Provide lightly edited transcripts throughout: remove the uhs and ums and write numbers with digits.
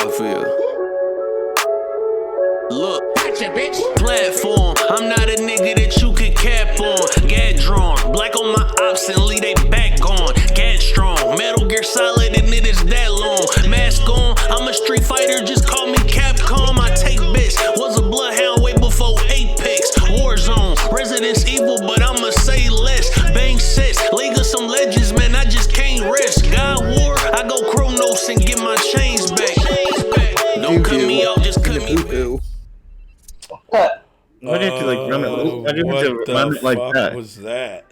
you feel? Look, platform, I'm not a nigga that you could cap on. Get drawn, black on my ops and leave they back gone. Get strong, Metal Gear Solid and it is that long. Mask on, I'm a street fighter, just call me Capcom. I take bits, was a bloodhound way before Apex. Warzone, Resident Evil, but I'ma say less. Bang sets, League of some legends, man, I just can't rest. God War, I go Chronos and get my chains back. Don't cut me out, just cut me back. Why did you like run it? Why did you run it like that? What was that?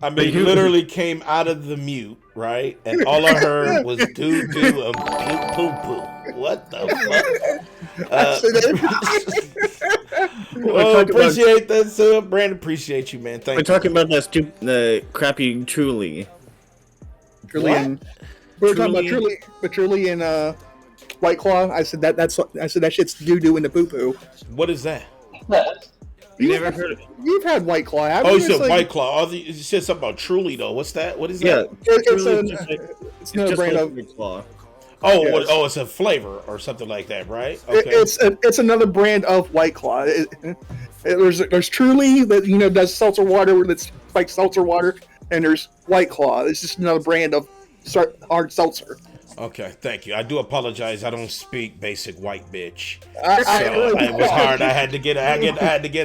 I mean, he literally came out of the mute, right? And all I heard was doo doo and poo poo. What the fuck? Well, appreciate that, Brandon. Appreciate you, man. Thank you. We're talking about that the crappy Truly. We're talking about Truly and White Claw. I said that shit's doo doo in the poo poo. What is that? You never heard of it? You've had White Claw. You said like, White Claw. You said something about Truly though. What's that? What is that? It's another brand of White Claw. Oh, yes. It's a flavor or something like that, right? Okay. It's another brand of White Claw. There's Truly that does seltzer water that's like seltzer water, and there's White Claw. It's just another brand of hard seltzer. Okay, thank you. I do apologize. I don't speak basic white bitch, so it was hard. I had to get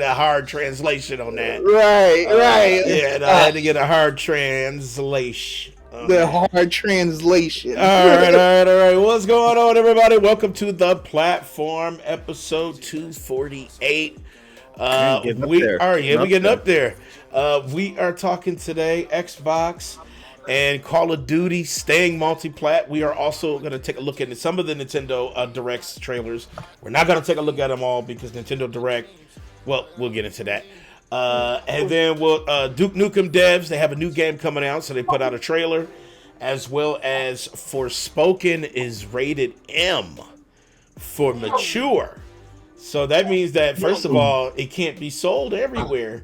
a hard translation on that. Right. Yeah, I had to get a hard translation. The hard translation. All right. What's going on, everybody? Welcome to the platform, episode 248. We're getting up there. We are talking today Xbox and Call of Duty staying multiplat. We are also going to take a look at some of the Nintendo Direct's trailers. We're not going to take a look at them all because Nintendo Direct, well, we'll get into that. And then Duke Nukem devs, they have a new game coming out, so they put out a trailer, as well as Forspoken is rated M for mature. So that means that, first of all, it can't be sold everywhere.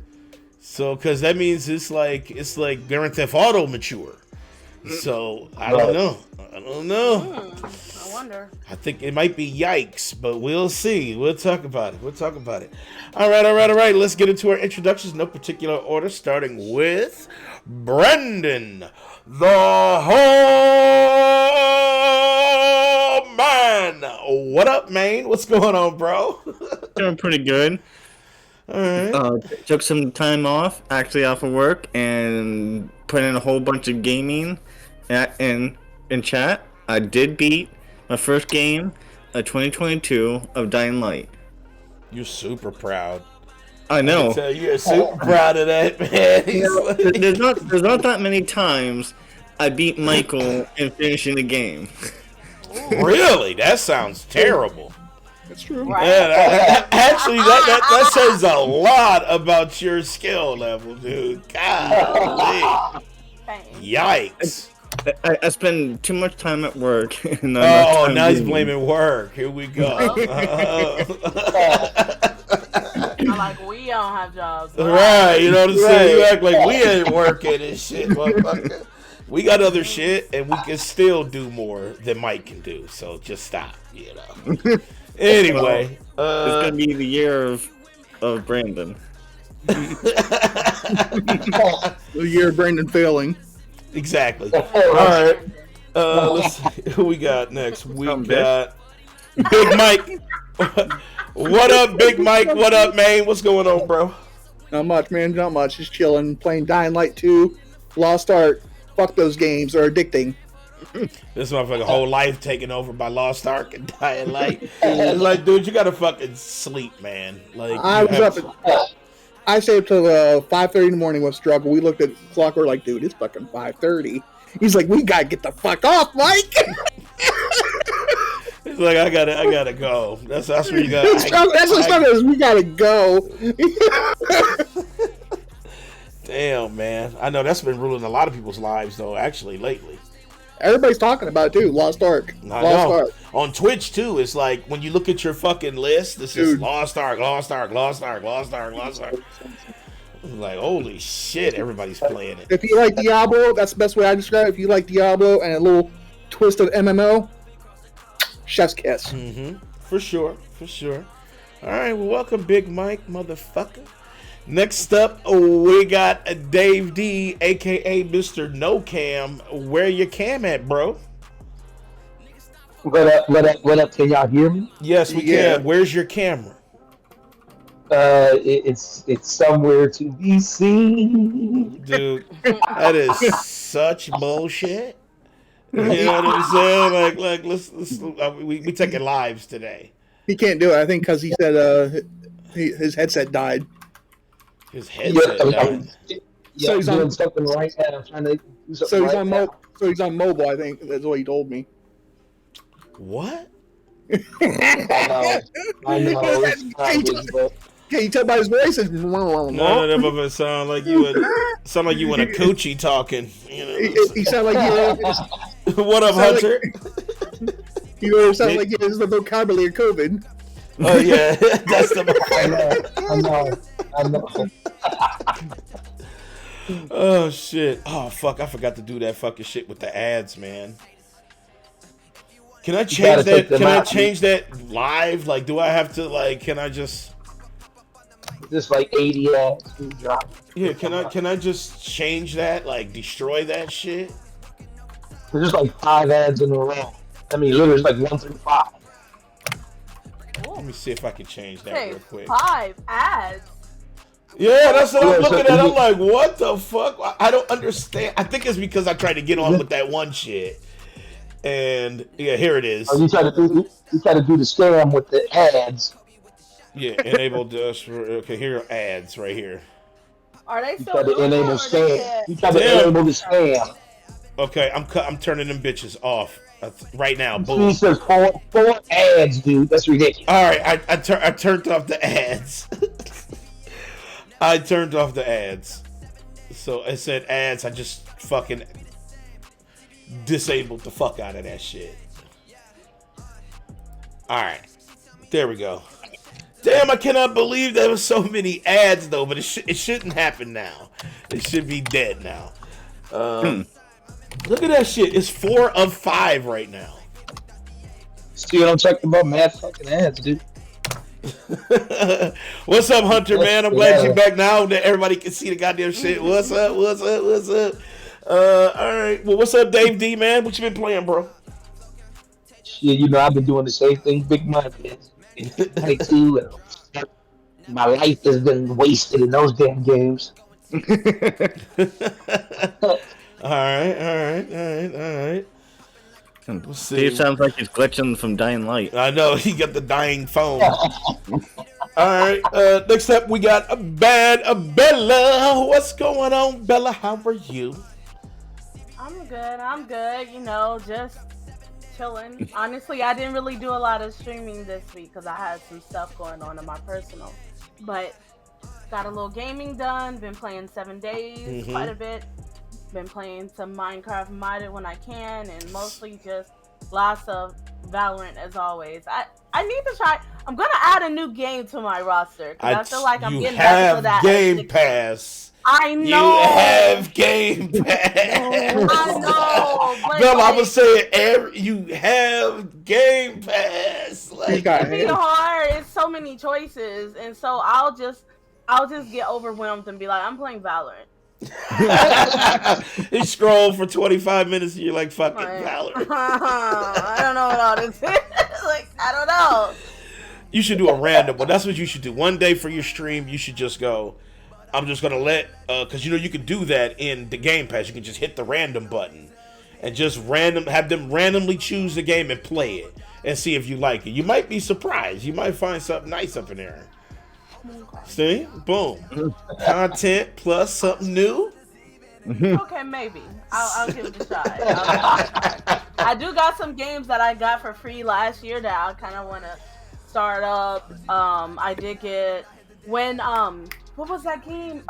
So, because that means it's like Grand Theft Auto mature. So I don't know. I wonder. I think it might be yikes, but we'll see. We'll talk about it. All right. Let's get into our introductions. No particular order. Starting with Brendan, the whole man. What up, man? What's going on, bro? Doing pretty good. All right. Took some time off of work, and put in a whole bunch of gaming in chat. I did beat my first game of 2022 of Dying Light. You're super proud. I know. You're super proud of that, man. There's not that many times I beat Michael in finishing the game. Really? That sounds terrible. That's true. Right. Yeah, actually, that says a lot about your skill level, dude. God, yikes! I spend too much time at work. And now he's blaming work. Here we go. I'm like, we don't have jobs. Right, you know what I'm saying? You act like we ain't working and shit, motherfucker. We got other shit, and we can still do more than Mike can do. So just stop, Anyway, it's gonna be the year of Brandon. The year of Brandon failing. Exactly. All right. Let's see who we got next. We got Big Mike. What up, Big Mike? What up, man? What's going on, bro? Not much, man. Not much. Just chilling, playing Dying Light 2, Lost Ark. Fuck those games. They're addicting. This motherfucker whole life taken over by Lost Ark and Dying Light. It's like, dude, you gotta fucking sleep, man. Like, I stayed up till 5:30 in the morning with struggle. We looked at the clock. We're like, dude, it's fucking 5:30. He's like, we gotta get the fuck off, Mike. He's like, I gotta go. That's where you got. That's what struggle is. We gotta go. Damn, man. I know that's been ruling a lot of people's lives, though. Actually, lately. Everybody's talking about it too. Lost Ark. Lost Ark. On Twitch too, it's like when you look at your fucking list, this is Lost Ark. Like, holy shit, everybody's playing it. If you like Diablo, that's the best way I describe it. If you like Diablo and a little twist of MMO, chef's kiss. For sure. All right, well, welcome, Big Mike, motherfucker. Next up, we got Dave D, aka Mr. No Cam. Where your cam at, bro? What up? Can y'all hear me? Yes, we can. Where's your camera? It's somewhere to be seen. Dude, that is such bullshit. You know what I'm saying? Like, let's we taking lives today. He can't do it. I think because he said his headset died. His headset died. Yeah, So he's I'm doing on- something right now. I'm trying to do something So he's right on now. so he's on mobile. I think that's what he told me. What? I know. It's probably, but Can you tell by his voice? It's No, that motherfucker sound like you in a coochie talking. You know. he sounded like What up, sound Hunter? you sound like he has the vocabulary of COVID. Oh yeah, that's the. I know. Oh shit! Oh fuck! I forgot to do that fucking shit with the ads, man. Can I change gotta that? take them Can I out. change that live? Like, do I have to like? Can I just? Just like 80 ads drop. Yeah. Can I just change that? Like, destroy that shit? There's just like 5 ads in a row. I mean, literally, it's like 1 through 5. Let me see if I can change that Say real quick. 5 ads. Yeah, that's what I'm Yeah, so looking at. I'm you- like, what the fuck? I don't understand. I think it's because I tried to get on with that one shit. And yeah, here it is. Oh, you try to do the scam with the ads. Yeah, enabled us. Okay, here are ads right here. Are they You still try to doing it, enable or scam. they You try to Damn. enable the scam. Okay, I'm turning them bitches off right now. He Boom. says 4 ads, dude. That's ridiculous. All right, I turned off the ads. I turned off the ads. So it said ads. I just fucking disabled the fuck out of that shit. All right, there we go. Damn, I cannot believe there was so many ads though. But it shouldn't happen now. It should be dead now. Look at that shit. It's 4 of 5 right now. Still don't check about mad fucking ads, dude. What's up, Hunter, man? I'm glad you're back now that everybody can see the goddamn shit. What's up? All right. Well, what's up, Dave D, man? What you been playing, bro? Shit, you know, I've been doing the same thing Big Mike is. Like, too, my life has been wasted in those damn games. All right. Let's see. Steve sounds like he's glitching from Dying Light. I know, he got the dying phone. All right, next up we got a bad Bella. What's going on, Bella? How are you? I'm good. You know, just chilling. Honestly, I didn't really do a lot of streaming this week because I had some stuff going on in my personal. But got a little gaming done. Been playing 7 days, quite a bit. Been playing some Minecraft modded when I can, and mostly just lots of Valorant as always. I need to try. I'm gonna add a new game to my roster because I feel like I'm getting back to that. Game Pass. I know. You have Game Pass. I know. But Bella, like, I was saying, you have Game Pass. Like, got it's hard. It's so many choices, and so I'll just get overwhelmed and be like, I'm playing Valorant. you scroll for 25 minutes and you're like, fucking Like, Valorant. I don't know what all this is. Like, I don't know. You should do a random one. That's what you should do. One day for your stream, you should just go, I'm just going to let, because you know you can do that in the Game Pass. You can just hit the random button and just have them randomly choose the game and play it and see if you like it. You might be surprised. You might find something nice up in there. See? Boom. Content plus something new. Okay, maybe. I'll give it a try. I do got some games that I got for free last year that I kind of want to start up. I did get what was that game?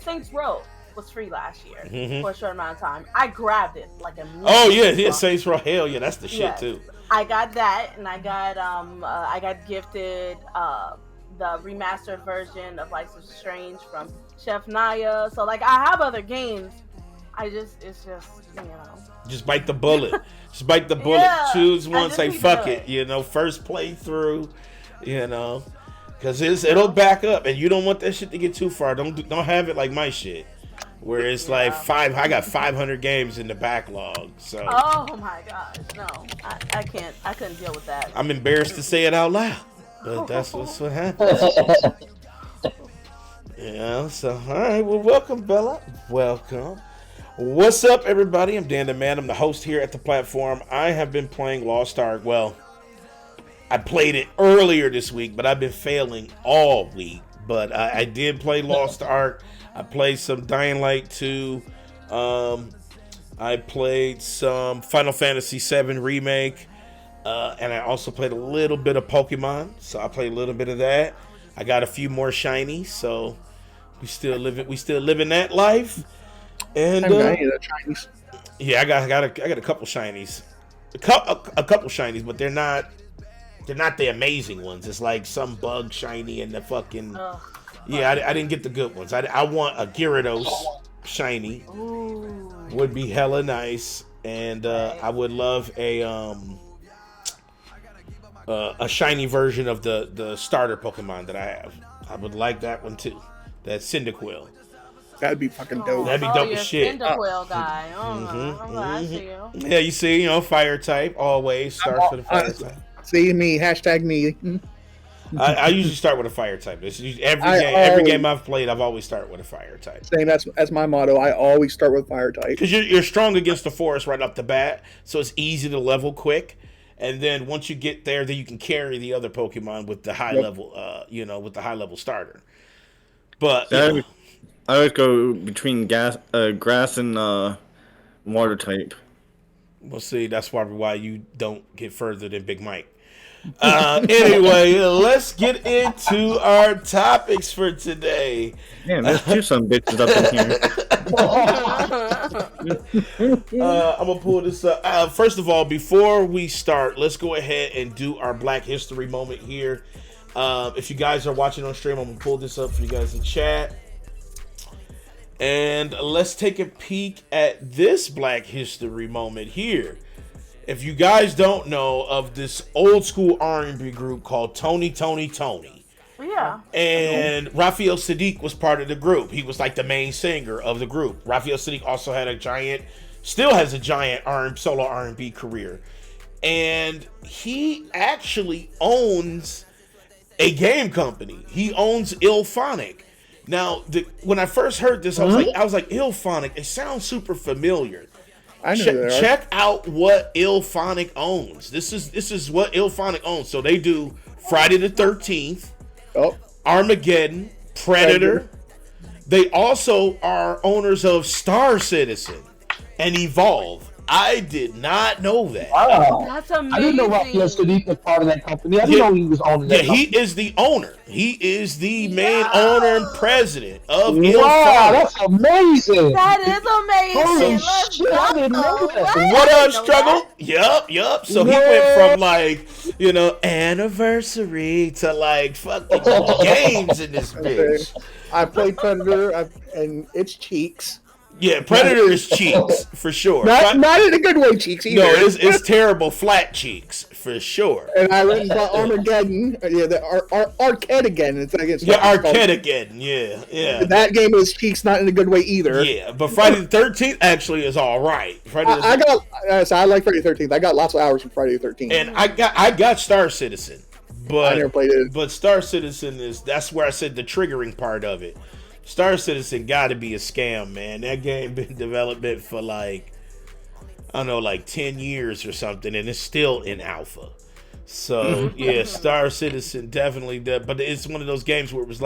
Saints Row was free last year for a short amount of time. I grabbed it like a. Oh yeah, Saints Row. Hell yeah, that's the shit Yes. too. I got that, and I got gifted the remastered version of Life is Strange from Chef Naya. So like I have other games it's just, Just bite the bullet. Just bite the bullet. Yeah, Choose I one. just Say need to fuck do it. it. First playthrough. Because it'll back up, and you don't want that shit to get too far. Don't have it like my shit, where it's like I got 500 games in the backlog. So. Oh my gosh, no, I can't. I couldn't deal with that. I'm embarrassed to say it out loud, but that's what happens. So all right, well, welcome, Bella. Welcome. What's up, everybody? I'm Dan the Man. I'm the host here at the platform. I have been playing Lost Ark. Well, I played it earlier this week, but I've been failing all week. But I did play Lost Ark. I played some Dying Light 2. I played some Final Fantasy VII Remake. And I also played a little bit of Pokemon. So I played a little bit of that. I got a few more shinies. So we still living that life. And Chinese. yeah, I got a couple shinies. A couple shinies, but they're not the amazing ones. It's like some bug shiny and the fucking I didn't get the good ones. I want a Gyarados shiny. Ooh. Would be hella nice, and I would love a shiny version of the starter Pokemon that I have. I would like that one too. That Cyndaquil. That'd be fucking dope. That'd be dope as shit. Cyndaquil guy. I see you. Yeah, you see, fire type always starts with a fire type. See me, hashtag me. I usually start with a fire type. Every game I've played, I've always started with a fire type. Same, that's my motto. I always start with fire type. Because you're strong against the forest right off the bat, so it's easy to level quick. And then once you get there, then you can carry the other Pokemon with the high level, with the high level starter. But I always go between grass and water type. We'll see. That's why you don't get further than Big Mike. Anyway, let's get into our topics for today. Man, there's two some bitches up in here. I'm gonna pull this up. First of all, before we start, let's go ahead and do our Black History moment here. If you guys are watching on stream, I'm gonna pull this up for you guys in chat. And let's take a peek at this Black History moment here. If you guys don't know of this old school R&B group called Tony. Yeah. And Raphael Sadiq was part of the group. He was like the main singer of the group. Raphael Sadiq also had still has a giant solo R&B career. And he actually owns a game company. He owns Illphonic. Now, when I first heard this, I was like, Illphonic, it sounds super familiar. I know check out what Illphonic owns. This is what Illphonic owns. So they do Friday the 13th, Armageddon, Predator. They also are owners of Star Citizen and Evolve. I did not know that. Wow. That's amazing. I didn't know Raphael Sadiq was part of that company. I didn't know he was owning that company. He is the owner. He is the main owner and president of Illphonic. Wow, that's amazing. That is amazing. Holy Let's shit, I didn't know that. What up, Struggle? Yup. So he went from anniversary to fucking games in this bitch. I played Predator, and it's cheeks. Yeah, Predator is cheeks for sure. Not in a good way, cheeks either. No, it's terrible flat cheeks for sure. And I went and bought Armageddon. Arcade again. It's Arcade again. Yeah. That game is cheeks, not in a good way either. Yeah, but Friday the 13th actually is all right. I like Friday the 13th. I got lots of hours from Friday the 13th. And I got Star Citizen, but I never played it. But Star Citizen that's where I said the triggering part of it. Star Citizen got to be a scam, man. That game been in development for 10 years or something, and it's still in alpha. So yeah, Star Citizen definitely does. But it's one of those games where it was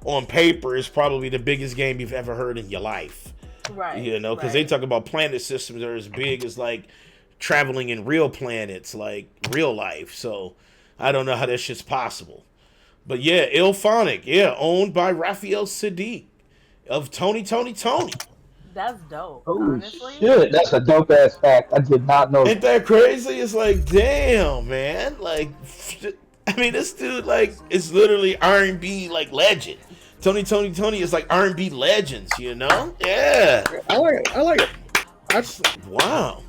on paper, it's probably the biggest game you've ever heard in your life. Right. Because they talk about planet systems that are as big as traveling in real planets, real life. So I don't know how that shit's possible. But yeah, Illphonic, owned by Raphael Sadiq of Tony. That's dope. Oh honestly. shit, that's a dope ass fact. I did not know. Ain't that crazy? It's damn, man. This dude, it's literally R&B legend. Tony is like R&B legends, you know? Yeah. I like it. That's Wow.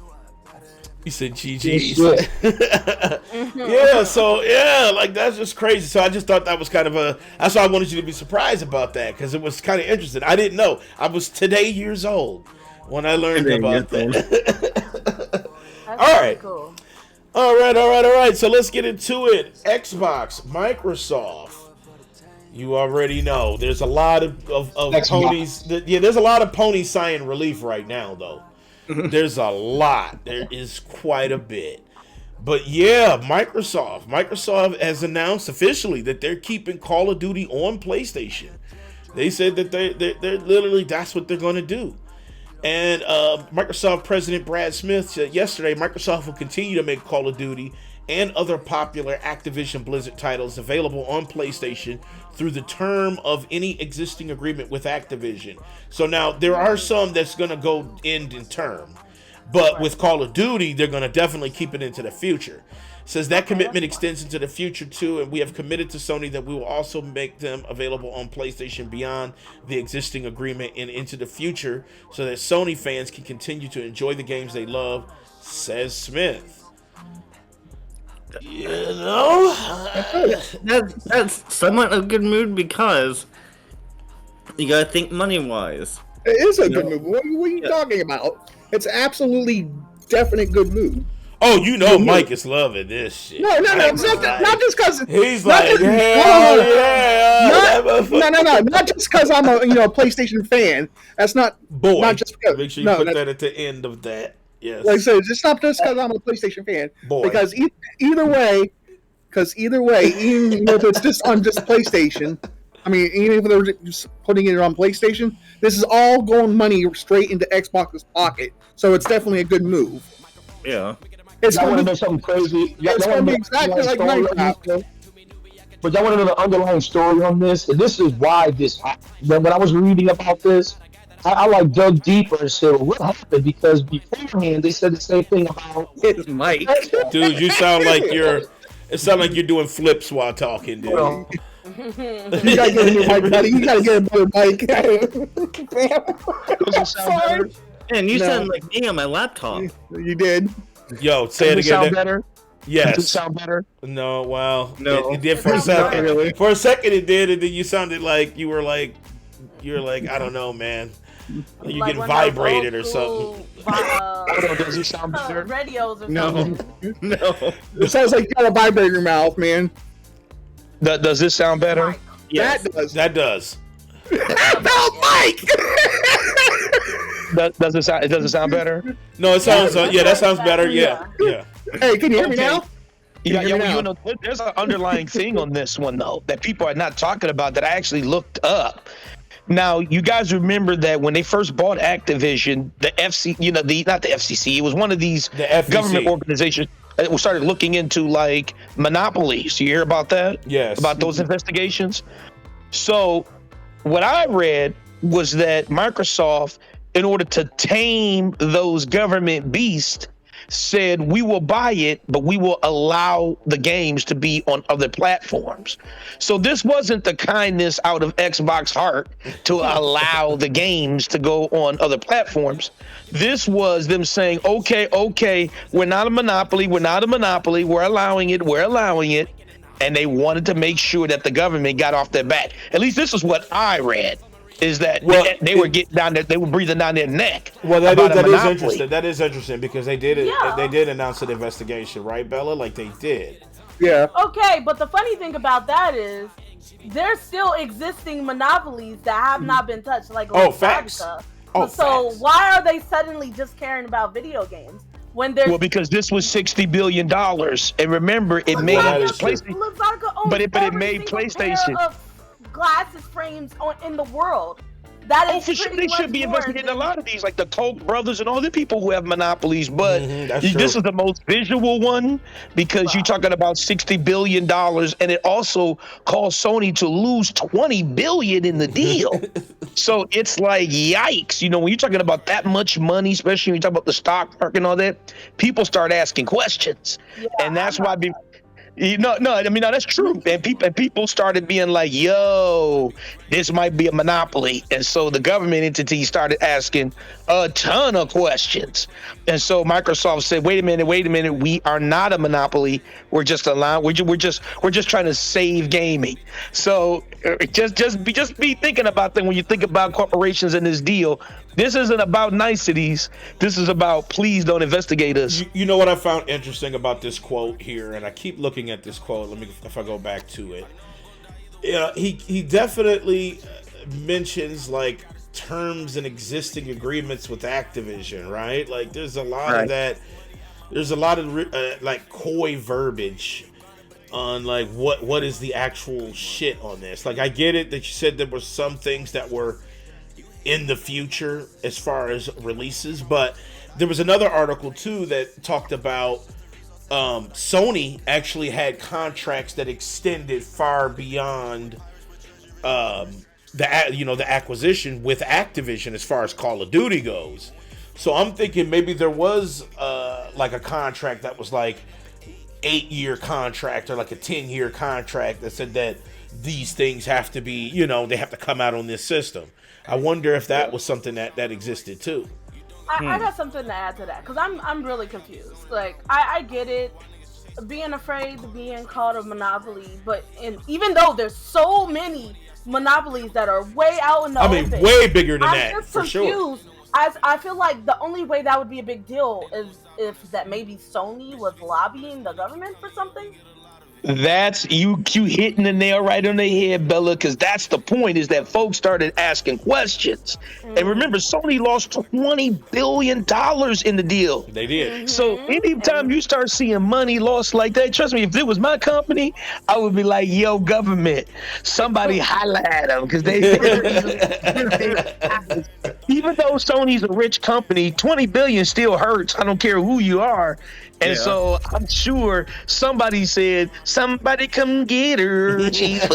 You said GG. Yeah. Yeah, so yeah, like that's just crazy. So I just thought that was kind of that's why I wanted you to be surprised about that, because it was kind of interesting. I didn't know. I was today years old when I learned about that. That's All really right. cool. All right. So let's get into it. Xbox, Microsoft. You already know. There's a lot of Xbox. ponies. There's a lot of ponies sighing relief right now, though. There's a lot. There is quite a bit. But yeah, Microsoft has announced officially that they're keeping Call of Duty on PlayStation. They said that they're literally, that's what they're going to do. And Microsoft President Brad Smith said yesterday, Microsoft will continue to make Call of Duty and other popular Activision Blizzard titles available on PlayStation through the term of any existing agreement with Activision. So now there are some that's going to go end in term, but with Call of Duty, they're going to definitely keep it into the future. Says that commitment extends into the future too, and we have committed to Sony that we will also make them available on PlayStation beyond the existing agreement and into the future, so that Sony fans can continue to enjoy the games they love, says Smith. You know, That's somewhat a good mood, because you gotta think money-wise. it is a good move. What are you talking about? It's absolutely definite good move. oh, you know, Mike is loving this shit. No, Mike's not like- just because He's like, hell yeah. not just because I'm a PlayStation fan. That's not Boy, not just because. make sure you no, put that- that at the end of that. Yes. Like I said, it's not just because I'm a PlayStation fan. Boy. Because either way, even if it's just on just PlayStation, I mean, even if they're just putting it on PlayStation, this is all going money straight into Xbox's pocket. So it's definitely a good move. Yeah. It's I want going to know to something crazy. it's gonna be exactly like Minecraft. But y'all want to know the underlying story on this? And this is why this happened. When I was reading about this, I like dug deeper and said, well, what happened? Because beforehand, they said the same thing about It's Mike. Dude, you sound like it sounds like you're doing flips while talking, dude. Well, You gotta get a new mic, buddy. You gotta get a better mic. does it sound better? Man, you No. sound like me on my laptop. You did. Yo, say it Does it sound again. better? Does it Yes. sound better? No, well, No. it did for a Not second. really. For a second it did, and then you sounded like you were like, I don't know, man. You Like get one of those vibrated or old something. school, Does it sound better? radios or No. something. No. It sounds like you got a vibrator in your mouth, man. Does this sound better? Right. Yes. That does. That does. About Mike. Does it sound better? No, it sounds that sounds better. Yeah. Hey, can you hear me Okay. now? Yeah, hear me you now? know, there's an underlying thing on this one though that people are not talking about that I actually looked up. Now, you guys remember that when they first bought Activision, the not the FCC, it was one of these The FEC. government organizations that started looking into like monopolies. You hear about that? Yes. About those investigations? So, what I read was that Microsoft, in order to tame those government beasts, said we will buy it, but we will allow the games to be on other platforms. So this wasn't the kindness out of Xbox heart to allow the games to go on other platforms. This was them saying, okay, we're not a monopoly, we're allowing it. And they wanted to make sure that the government got off their back. At least this is what I read. Is that Well, they were getting down there, they were breathing down their neck. Well, that about a is monopoly. interesting. That is interesting because they did Yeah. They did announce an investigation, right, Bella? Like they did. Yeah. Okay, but the funny thing about that is there's still existing monopolies that have not been touched, like facts. Luxottica. Oh, So facts. why are they suddenly just caring about video games when there's Well, because this was $60 billion, and remember, it made that is true. PlayStation. Luxottica owns But it every made single PlayStation. pair of glasses frames in the world. That Oh, is for sure, pretty they should much be more investigating a than- lot of these, like the Koch brothers and all the people who have monopolies. But That's this true. is the most visual one because you're talking about $60 billion, and it also caused Sony to lose $20 billion in the deal. So it's like, yikes. You know, when you're talking about that much money, especially when you talk about the stock market and all that, people start asking questions. Yeah, And that's why No, I mean, no, that's true. And people started being like, yo, this might be a monopoly. And so the government entity started asking a ton of questions. And so Microsoft said, wait a minute, we are not a monopoly. We're just we're just trying to save gaming. So just be thinking about that when you think about corporations in this deal. This isn't about niceties. This is about please don't investigate us. You know what I found interesting about this quote here, and I keep looking at this quote. Let me, if I go back to it. Yeah, he definitely mentions like terms and existing agreements with Activision, right? Like there's a lot of that. There's a lot of like coy verbiage on like what is the actual shit on this. Like I get it that you said there were some things that were in the future as far as releases, but there was another article too that talked about Sony actually had contracts that extended far beyond the acquisition with Activision as far as Call of Duty goes. So I'm thinking maybe there was like a contract that was like 8-year contract or like a 10-year contract that said that these things have to be, they have to come out on this system. I wonder if that was something that existed too. I got something to add to that because I'm really confused. Like I get it, being afraid of being called a monopoly, but even though there's so many monopolies that are way out in the open, way bigger than I'm that just for confused. sure. I feel like the only way that would be a big deal is if that maybe Sony was lobbying the government for something. That's you hitting the nail right on the head, Bella, because that's the point, is that folks started asking questions. And remember, Sony lost $20 billion in the deal. They did. So anytime you start seeing money lost like that, trust me, if it was my company, I would be like, yo, government, somebody holla at them, because even though Sony's a rich company, $20 billion still hurts. I don't care who you are. And so I'm sure somebody said, somebody come get her, Jesus.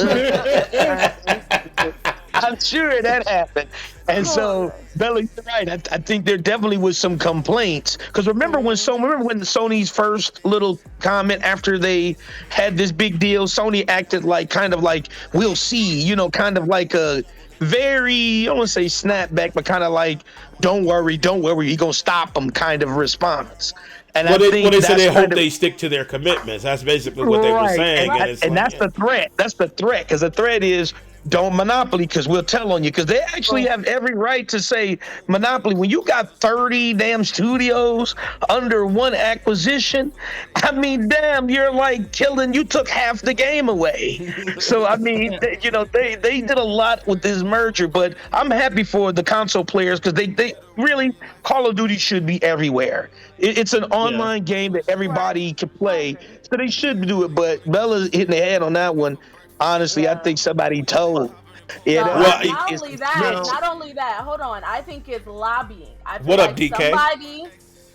I'm sure that happened. And so, Bella, you're right. I think there definitely was some complaints. Because remember when Sony's first little comment after they had this big deal, Sony acted like kind of like, we'll see, kind of like a very, I don't want to say snapback, but kind of like, don't worry, you're going to stop them kind of response. And well, they said they hope they stick to their commitments. That's basically what they were saying. And that's the threat. That's the threat. Because the threat is don't monopoly, because we'll tell on you. Because they actually have every right to say monopoly. When you got 30 damn studios under one acquisition, I mean, damn, you're like killing. You took half the game away. So I mean, they did a lot with this merger. But I'm happy for the console players because they really, Call of Duty should be everywhere. It's an online game that everybody can play, so they should do it. But Bella's hitting the head on that one. Honestly, I think somebody told. Not only that. Hold on. I think it's lobbying. I feel like DK? Somebody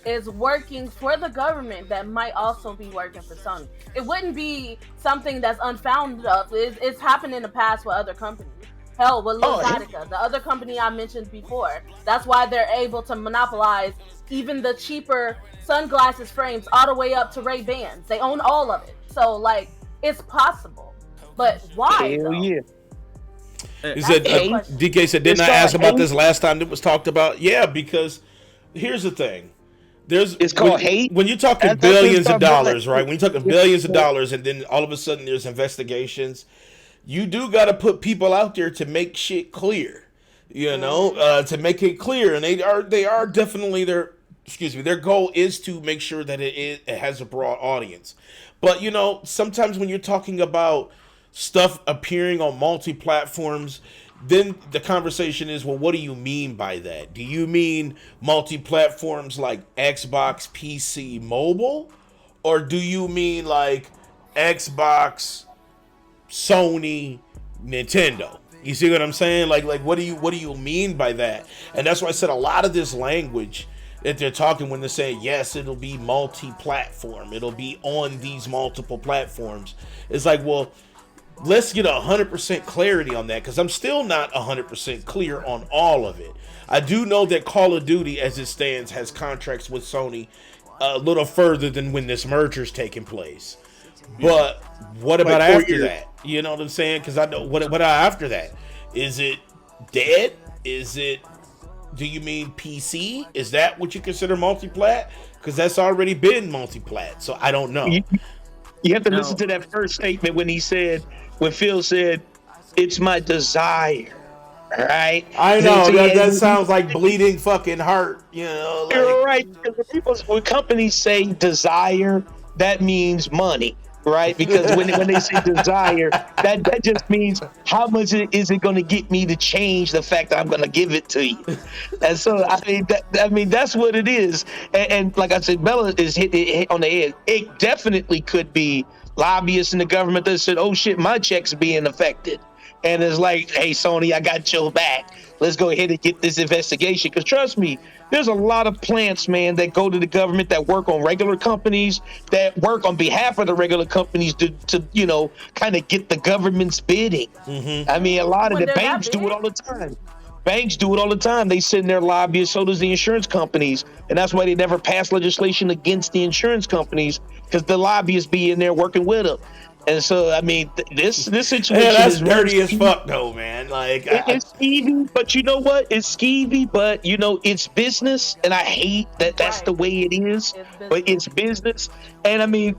is working for the government that might also be working for Sony. It wouldn't be something that's unfounded of. It's happened in the past with other companies. Hell, with Ludotica, the other company I mentioned before. That's why they're able to monopolize even the cheaper sunglasses frames all the way up to Ray-Bans. They own all of it. So, like, it's possible. But why, Hell though? yeah. He said, DK said, didn't I ask about this last time it was talked about? Yeah, because here's the thing. It's called hate. When you're talking billions of dollars, right? When you're talking billions of dollars and then all of a sudden there's investigations, you do got to put people out there to make shit clear, to make it clear. And they are definitely their goal is to make sure that it has a broad audience. But, sometimes when you're talking about stuff appearing on multi-platforms, then the conversation is, well, what do you mean by that? Do you mean multi-platforms like Xbox, PC, mobile? Or do you mean like Xbox, Sony, Nintendo? You see what I'm saying? Like what do you mean by that? And that's why I said a lot of this language that they're talking when they're saying, yes, it'll be multi-platform, it'll be on these multiple platforms. It's like, well, let's get 100% clarity on that, because I'm still not 100% clear on all of it. I do know that Call of Duty, as it stands, has contracts with Sony a little further than when this merger's taking place. But what about Like 4 after years. that? You know what I'm saying? Because I know what after that? Is it dead? Is it? Do you mean PC? Is that what you consider multiplat? Because that's already been multiplat. So I don't know. You have to No. listen to that first statement when Phil said, "It's my desire." Right? I know So, that sounds like bleeding fucking heart. You know, like, You're right. Because when companies say desire, that means money, right? Because when they say desire, that just means how much is it going to get me to change the fact that I'm going to give it to you. And so I mean that's what it is. And like I said, Bella is hit on the head. It definitely could be lobbyists in the government that said, "Oh shit, my check's being affected." And it's like, "Hey, Sony, I got your back. Let's go ahead and get this investigation." Because trust me, there's a lot of plants, man, that go to the government, that work on regular companies, that work on behalf of the regular companies to kind of get the government's bidding. I mean, a lot of When the they're banks not do it big? all the time. Banks do it all the time. They send their lobbyists, so does the insurance companies. And that's why they never pass legislation against the insurance companies, because the lobbyists be in there working with them. And so, I mean, this situation man, that's is dirty as skeevy. fuck, though, man. Like, It's skeevy, but you know what? It's skeevy, but it's business, and I hate that that's Right. the way it is. It's But it's business, and I mean,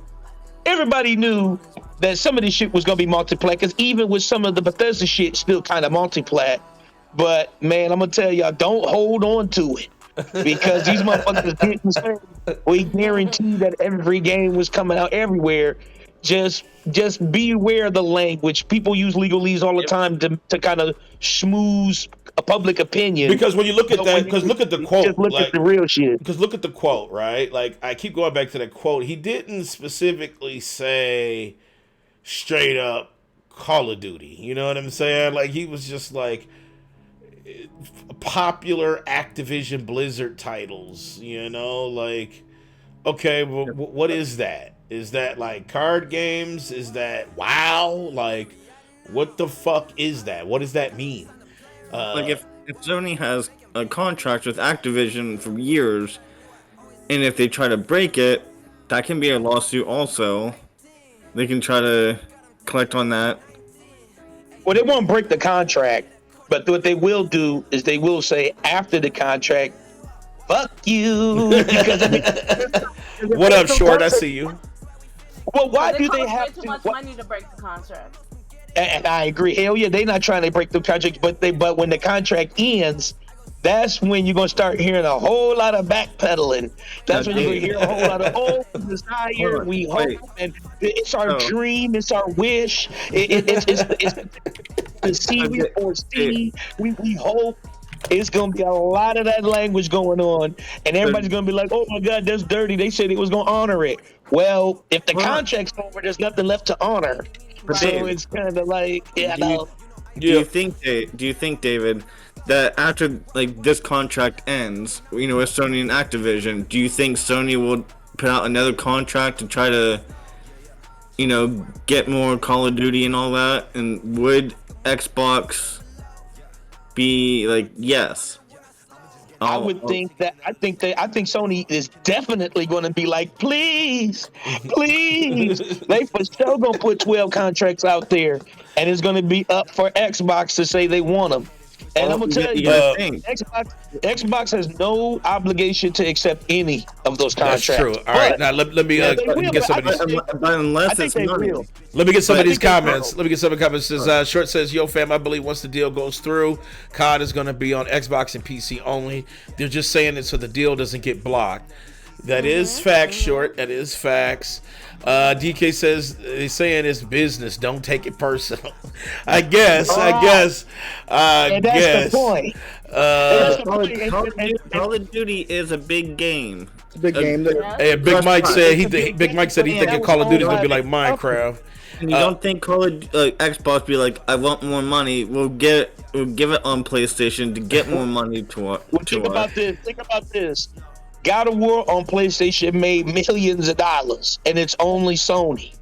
everybody knew that some of this shit was gonna be multiplat, because even with some of the Bethesda shit, still kind of multiplat. But man, I'm gonna tell y'all, don't hold on to it, because these motherfuckers didn't say we guarantee that every game was coming out everywhere. Just be aware of the language. People use legalese all the time to kind of schmooze a public opinion. because when you look at But that, when because you look at the quote, just look like, at the real shit. because look at the quote, right? Like, I keep going back to that quote. He didn't specifically say straight up Call of Duty. You know what I'm saying? Like, he was just like popular Activision Blizzard titles. You know, like, okay, well, what is that? Is that like card games? Is that WoW? Like, what the fuck is that? What does that mean? Like if Sony has a contract with Activision for years, and if they try to break it, that can be a lawsuit also. They can try to collect on that. Well, they won't break the contract, but what they will do is they will say after the contract, "Fuck you." Because I mean, What up, Short? I see you. well, why do It they costs way have too to? much money to break the contract. And I agree. Hell yeah, they're not trying to break the contract, but when the contract ends, that's when you're gonna start hearing a whole lot of backpedaling. That's when you're gonna hear a whole lot of desire. We hope, Wait. and it's our Oh. dream, it's our wish. It's the C we Okay. foresee. We hope. It's gonna be a lot of that language going on, and everybody's gonna be like, "Oh my God, that's dirty." They said it was gonna honor it. Well, if the Hold on. contract's over, there's nothing left to honor. So Dave, it's kind of like, yeah, do you- no. Do you think, David, that after like this contract ends, with Sony and Activision, do you think Sony will put out another contract to try to, get more Call of Duty and all that? And would Xbox be like, yes? I would think that I think Sony is definitely going to be like, please. They for sure gonna put 12 contracts out there, and it's going to be up for Xbox to say they want them. And I'm gonna tell you, gotta think. Xbox has no obligation to accept any of those That's contracts. true. All right, But now let me they will, get some of but these. But unless I think it's they money. will. Let me get some But of I these think they comments. will. Let me get some of the comments. Says Short says, "Yo, fam, I believe once the deal goes through, COD is going to be on Xbox and PC only. They're just saying it so the deal doesn't get blocked." That is facts, Short. That is facts. DK says they're saying it's business. Don't take it personal. I guess. And that's the point. Call of Duty is a big game. The game that Hey, Big Mike said he think Yeah, Call of Duty is gonna be like that was Minecraft. And you don't think Xbox be like, I want more money. We'll give it on PlayStation to get more money to Well, to think us. about this. God of War on PlayStation made millions of dollars, and it's only Sony,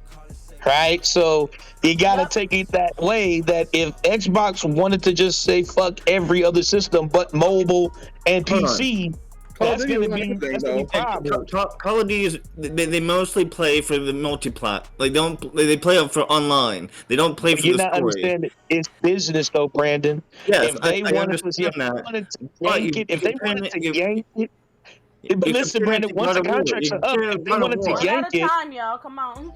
right? So you gotta take it that way. That if Xbox wanted to just say fuck every other system but mobile and Hold on. PC, That's Duty going to was be not good, that's though. gonna be problem. Call of Duty is they mostly play for the multiplat. Like they play it for online. They don't play for You're the not story. understanding. It's business, though, Brandon. Yes, If I they wanted to, understand that. But yank it, if they wanted to yank it, but you listen, compare it Brandon. to Once God the of War. contracts You are up, compare it if to they God of wanted to War. One yank at a it, time, y'all. Come on.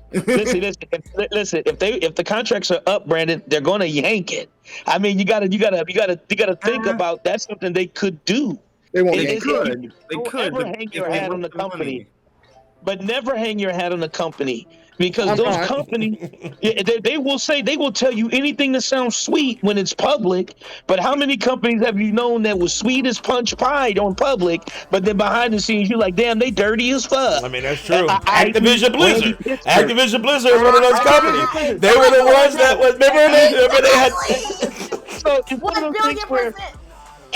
listen. If the contracts are up, Brandon, they're gonna yank it. I mean, you gotta think about that's something they could do. They won't They yank You could, don't but ever hang if your they hat on want the the company. money. But never hang your hat on the company because I'm those not. companies, yeah, they will tell you anything that sounds sweet when it's public. But how many companies have you known that was sweet as punch pie on public, but then behind the scenes you're like, damn, they dirty as fuck. I mean, that's true. I.e. Activision Randy Blizzard. Pittsburgh. Activision Blizzard is one of those companies. Activision Blizzard. They were the ones that was. Remember they had. So it's one of 1 those things billion where. percent.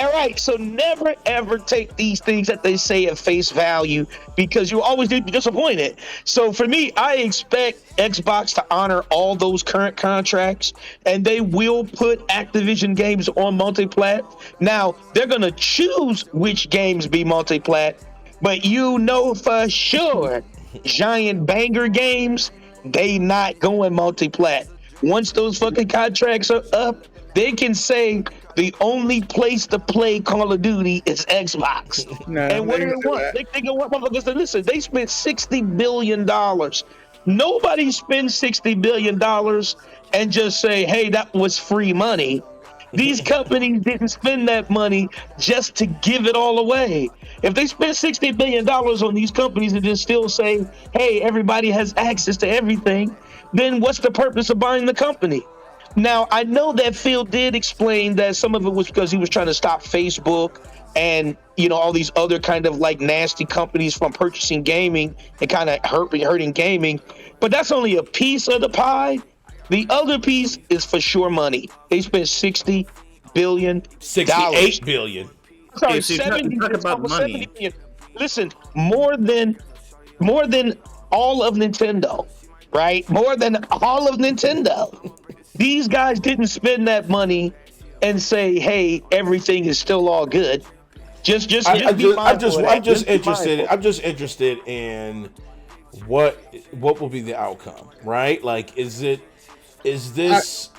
All right, so never ever take these things that they say at face value because you always be disappointed. So for me, I expect Xbox to honor all those current contracts, and they will put Activision games on multiplat. Now they're gonna choose which games be multiplat, but you know for sure, giant banger games, they not going multiplat. Once those fucking contracts are up, they can say the only place to play Call of Duty is Xbox. No, And what they do they won't do want? that. They can want motherfuckers to listen. They spent $60 billion. Nobody spends $60 billion and just say, hey, that was free money. These companies didn't spend that money just to give it all away. If they spent $60 billion on these companies and just still say, hey, everybody has access to everything, then what's the purpose of buying the company? Now, I know that Phil did explain that some of it was because he was trying to stop Facebook and, all these other kind of like nasty companies from purchasing gaming and kind of hurting gaming. But that's only a piece of the pie. The other piece is for sure money. They spent $60 billion. 68 billion. Sorry, Okay, so you're talking 70, it's about almost money. 70 billion. Listen, more than all of Nintendo, right? More than all of Nintendo. These guys didn't spend that money and say, "Hey, everything is still all good." I'm just interested in what will be the outcome, right? Like, is this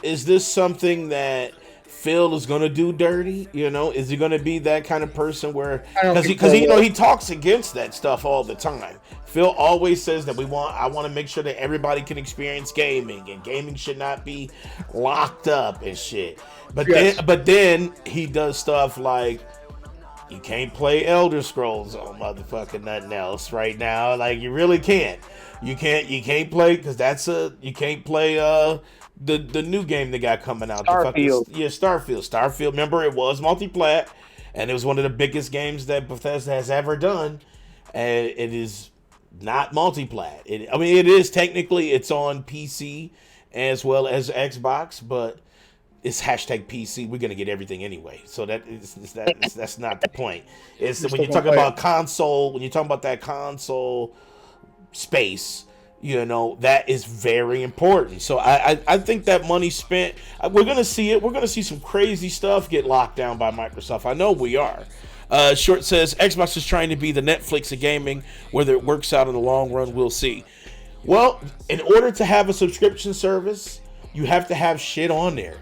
something that Phil is going to do dirty? Is he going to be that kind of person where because he talks against that stuff all the time. Phil always says that I want to make sure that everybody can experience gaming and gaming should not be locked up and shit. But then he does stuff like you can't play Elder Scrolls on motherfucking nothing else right now. Like you really can't. You can't play because you can't play the new game they got coming out. Starfield. Starfield. Remember, it was multiplat, and it was one of the biggest games that Bethesda has ever done, and it is not multiplat. It is technically, it's on PC as well as Xbox, but it's hashtag PC. We're gonna get everything anyway, so that's not the point. It's when you talk about console, when you talk about that console space, that is very important. So I think that money spent, we're gonna see it. We're gonna see some crazy stuff get locked down by Microsoft. I know we are. Short says Xbox is trying to be the Netflix of gaming. Whether it works out in the long run, we'll see. Well, in order to have a subscription service, you have to have shit on there.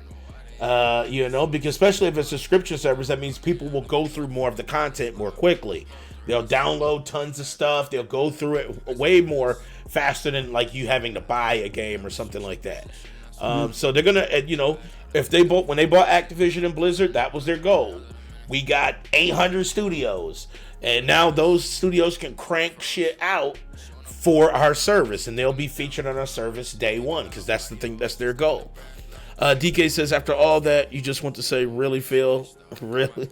Because especially if it's a subscription service, that means people will go through more of the content more quickly. They'll download tons of stuff. They'll go through it way more faster than like you having to buy a game or something like that. So they're gonna, when they bought Activision and Blizzard, that was their goal. We got 800 studios, and now those studios can crank shit out for our service, and they'll be featured on our service day one because that's the thing. That's their goal. DK says, after all that, you just want to say, really, Phil? Really?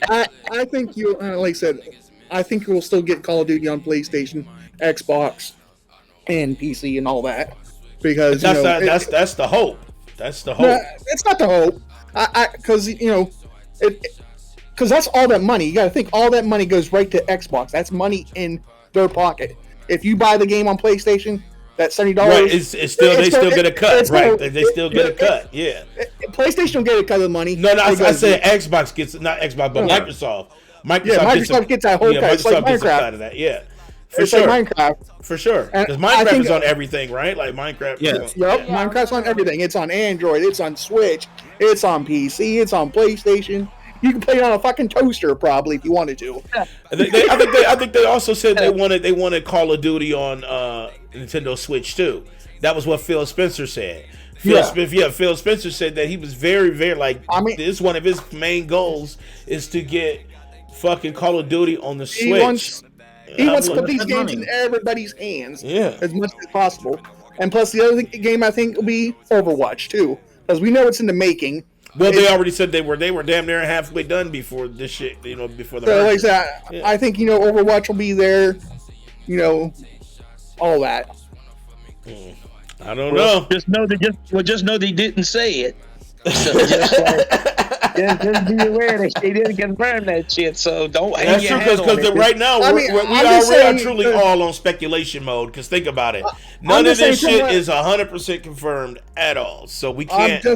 I think you, like I said, I think we'll still get Call of Duty on PlayStation, Xbox, and PC and all that. Because that's the hope. That's the hope. No, it's not the hope. Because that's all that money. You got to think all that money goes right to Xbox. That's money in their pocket. If you buy the game on PlayStation, that $70. Right, it's still they still get a cut, right? They still get a cut, yeah. PlayStation don't get a cut of the money. No, I said Xbox gets not Xbox, but Microsoft. Microsoft gets that whole cut. It's like Microsoft gets a Minecraft. cut of that, yeah. For It's sure. like Minecraft. For sure. Because Minecraft is on everything, right? Like Minecraft. Yes. Yep, Minecraft's on everything. It's on Android. It's on Switch. It's on PC. It's on PlayStation. You can play it on a fucking toaster probably if you wanted to. I think they also said they wanted Call of Duty on Nintendo Switch too. That was what Phil Spencer said. Phil Spencer said that he was very, very this one of his main goals is to get fucking Call of Duty on the Switch. He wants to put these games in everybody's hands as much as possible. And plus, the other game I think will be Overwatch too, because we know it's in the making. Well, they already said they were damn near halfway done before this shit. Before the. So like that, I think Overwatch will be there. All that. I don't know. Just know they didn't say it. So just be aware that they didn't confirm that shit. So don't. That's true because right now we are truly all on speculation mode. Because think about it, none of this shit is 100% confirmed at all. So we can't.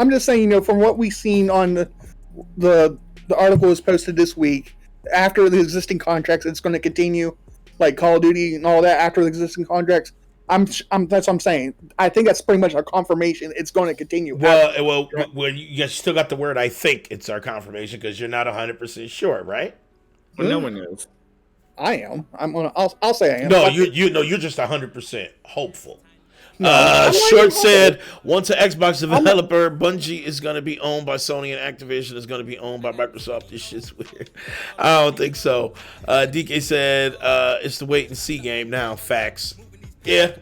I'm just saying, from what we've seen on the article was posted this week, after the existing contracts, it's going to continue, like Call of Duty and all that. After the existing contracts, that's what I'm saying. I think that's pretty much a confirmation. It's going to continue. Well, you still got the word. I think it's our confirmation because you're not 100% sure, right? Well, no one knows. I am. I'll say I am. No, you're just 100% hopeful. Short said, once an Xbox developer, Bungie is going to be owned by Sony and Activision is going to be owned by Microsoft. This shit's weird. I don't think so. DK said, it's the wait and see game now. Facts. Yeah.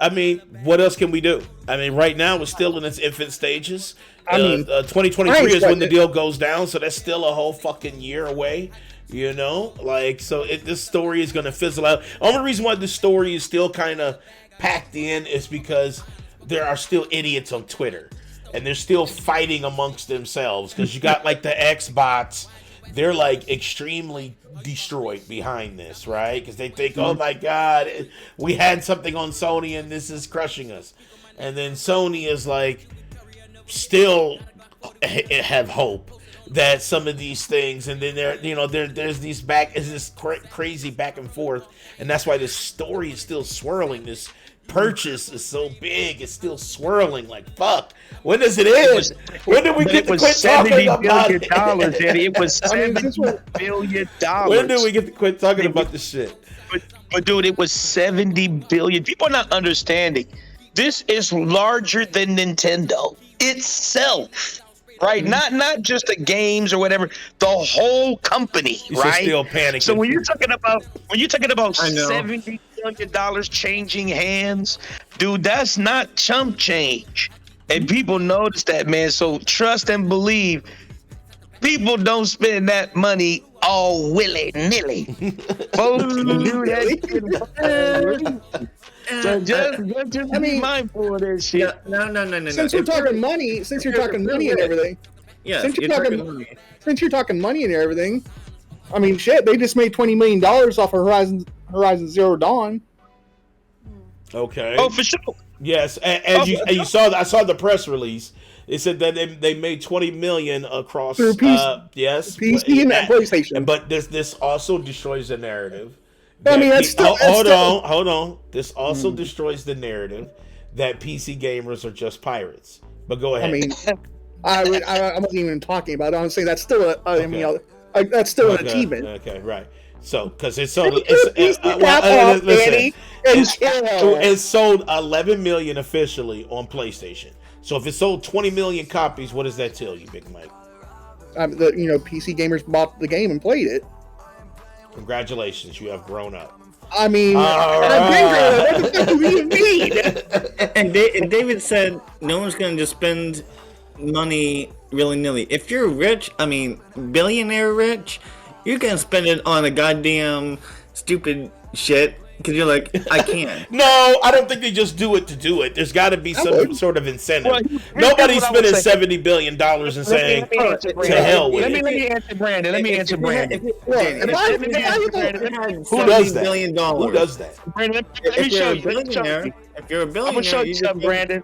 I mean, what else can we do? I mean, right now it's still in its infant stages. 2023 is when the deal goes down, so that's still a whole fucking year away. This story is going to fizzle out. Only reason why this story is still kind of packed in is because there are still idiots on Twitter and they're still fighting amongst themselves because you got like the Xbots, they're like extremely destroyed behind this, right? Because they think, oh my god, we had something on Sony and this is crushing us, and then Sony is like still have hope that some of these things, and then there's these this crazy back and forth, and that's why this story is still swirling. This purchase is so big, it's still swirling like fuck. When does it end? When do we get to quit talking about it? It was $70 billion. When do we get to quit talking about this shit? But dude, it was $70 billion. People are not understanding. This is larger than Nintendo itself. Right, not just the games or whatever, the whole company, right? Still panicking. So when you're talking about $70 billion changing hands, dude, that's not chump change, and people notice that, man. So trust and believe. People don't spend that money all willy nilly. Folks do that shit. So just be mindful of that shit. No. Since you're talking money and everything. Yeah. Since you're talking money and everything, I mean, shit, they just made $20 million off of Horizon Zero Dawn. Okay. Oh, for sure. Yes, and you saw. I saw the press release. It said that they made $20 million across. Through PC, PC and PlayStation. But this also destroys the narrative. I mean, hold on. This also destroys the narrative that PC gamers are just pirates. But go ahead. I mean, I wasn't even talking about it. I'm saying that's still that's still an achievement. Okay, right. So, because it's sold 11 million officially on PlayStation. So if it sold 20 million copies, what does that tell you, Big Mike? PC gamers bought the game and played it. Congratulations, you have grown up. I mean, I've been grown up. What the fuck do you mean? And David said no one's going to just spend money willy-nilly. If you're rich, I mean, billionaire rich, you're going to spend it on a goddamn stupid shit Because you're like, I can. No, I don't think they just do it to do it. There's got to be some sort of incentive. Well, Nobody's here's what I spending would say. $70 billion and saying, Let me answer to Brandon. hell with Let it. me answer Brandon. Let me answer Brandon. Who Who does that? $billion. Who does that? Brandon, let me If show you're a you. billionaire, if you're a I'm gonna billionaire, show you just something, go- Brandon.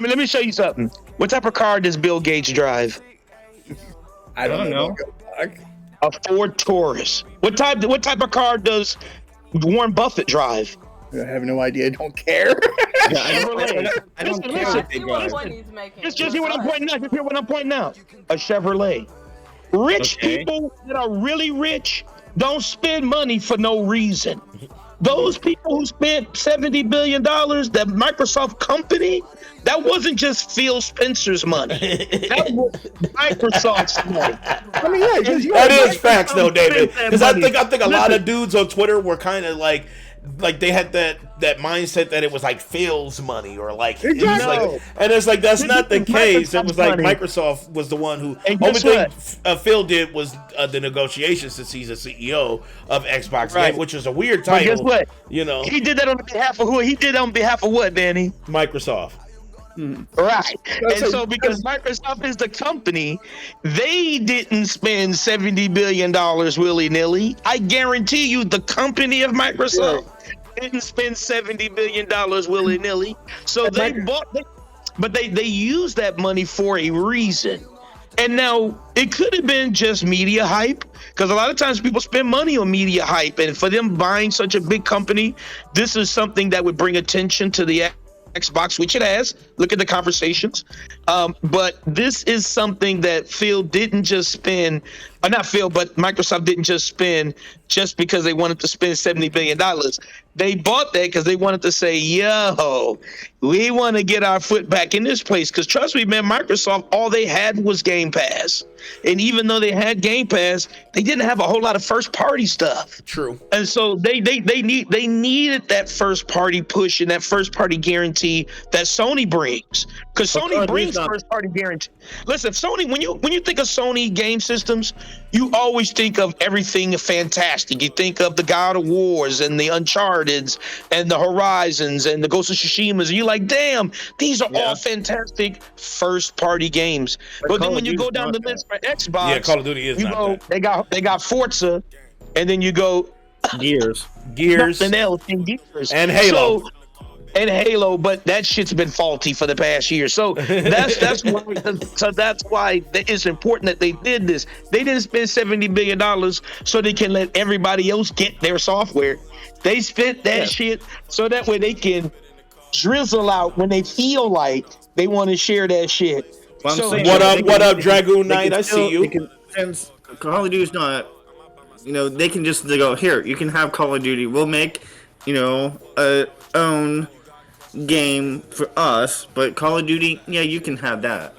Let me show you something. What type of car does Bill Gates drive? I don't know. A Ford Taurus. What type of car does Warren Buffett drive? I have no idea. I don't care. Yeah, I don't Listen, care listen. what they See what drive. point he's making. Just hear what I'm pointing out. Just hear what I'm pointing out. A Chevrolet. Rich Okay. people that are really rich don't spend money for no reason. Those people who spent $70 billion, that Microsoft company, that wasn't just Phil Spencer's money. That was Microsoft's money. I mean, yeah, just, That is facts, though, David. Spend that Because I money. think a lot of dudes on Twitter were kind of like they had that mindset that it was like Phil's money or like, it was Exactly. like, and it's like that's not the This is case. It was like Microsoft's Microsoft was the one who And only guess thing Phil did was the negotiations since he's a CEO of Xbox Right. Game, which is a weird But title. guess what? You know, He did that on behalf of who? He did that on behalf of what, Danny? Microsoft. Right. That's And a- so because Microsoft is the company, they didn't spend $70 billion willy-nilly. I guarantee you the company of Microsoft didn't spend $70 billion willy-nilly. So they they used that money for a reason. And now it could have been just media hype, because a lot of times people spend money on media hype, and for them buying such a big company, this is something that would bring attention to the Xbox, which it has. Look at the conversations. But this is something that Phil didn't just spend, or not Phil, but Microsoft didn't just spend just because they wanted to spend $70 billion. They bought that because they wanted to say, yo, we want to get our foot back in this place. Because trust me, man, Microsoft, all they had was Game Pass. And even though they had Game Pass, they didn't have a whole lot of first party stuff. True. And so they needed that first party push and that first party guarantee that Sony brings, because Sony brings first party guarantee. Listen, Sony, when you think of Sony game systems, you always think of everything fantastic. You think of the God of Wars and the Uncharted's and the Horizons and the Ghost of Tsushima's, and you're like, damn, these are all fantastic first party games. But then Call when of you go Duty's down not the list for Xbox, Yeah, Call of Duty is you not go, that. they got Forza, and then you go Gears. Gears nothing else in Gears and Halo. And Halo, but that shit's been faulty for the past year. So that's why it's important that they did this. They didn't spend $70 billion so they can let everybody else get their software. They spent that shit so that way they can drizzle out when they feel like they want to share that shit. Well, I'm So- saying What they up, what up, they Dragoon they Knight? I see you. they can, since Call of Duty's not, they can just go, here, you can have Call of Duty. We'll make, a own game for us, but Call of Duty, yeah, you can have that.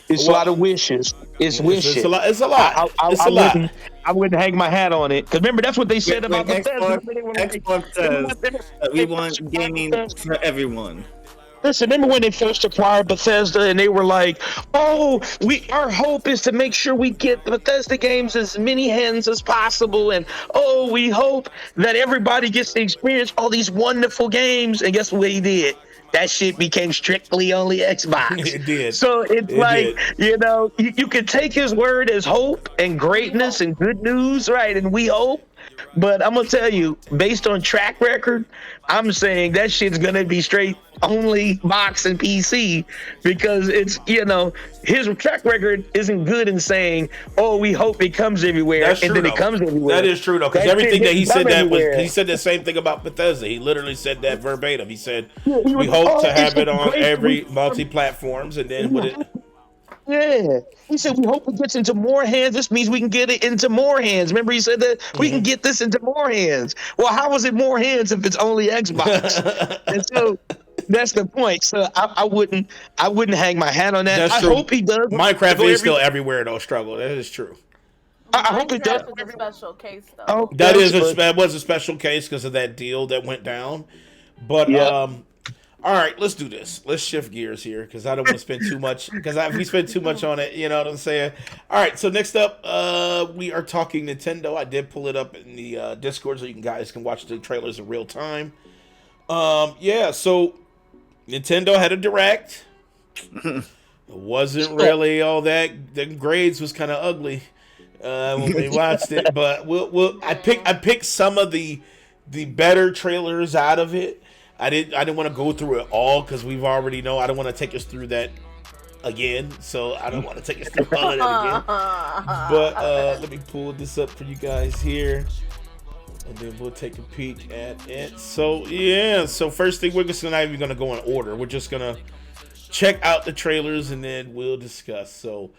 It's a lot of wishes. It's wishes. It's a lot. It's a lot. It's a lot. I wouldn't hang my hat on it. Because remember, that's what they said When about Bethesda. Xbox says that we want gaming for everyone. Listen, remember when they first acquired Bethesda and they were like, oh, our hope is to make sure we get the Bethesda games as many hands as possible. And, oh, we hope that everybody gets to experience all these wonderful games. And guess what he did? That shit became strictly only Xbox. It did. So it's you can take his word as hope and greatness and good news, right? And we hope. But I'm going to tell you, based on track record, I'm saying that shit's going to be straight only box and PC, because it's, his track record isn't good in saying, oh, we hope it comes everywhere. That's and true, then though. it comes everywhere. That is true, though, because That everything shit that he didn't said come everywhere. he said the same thing about Bethesda. He literally said that verbatim. He said, he we was, hope to it's have it a on great every week. multi-platforms, and then with it. Yeah. He said, we hope it gets into more hands. This means we can get it into more hands. Remember, he said that we can get this into more hands. Well, how is it more hands if it's only Xbox? And so that's the point. So I wouldn't hang my hat on that. That's I true. hope he does. Minecraft Go is still everywhere, though, struggle. That is true. I hope it does. Minecraft is a special case, though. Oh, That yes, but- was a special case because of that deal that went down. But Yeah. All right, let's do this. Let's shift gears here because I don't want to spend too much. Because if we spend too much on it, you know what I'm saying. All right, so next up, we are talking Nintendo. I did pull it up in the Discord so you guys can watch the trailers in real time. Yeah, so Nintendo had a direct. It wasn't really all that. The grades was kind of ugly when we watched it, but I picked some of the better trailers out of it. I didn't want to go through it all because we've already know. I don't want to take us through that again, so I don't want to take us through all of that again. But let me pull this up for you guys here, and then we'll take a peek at it. So yeah, so first thing, we're just not even gonna go in order. We're just gonna check out the trailers and then we'll discuss. So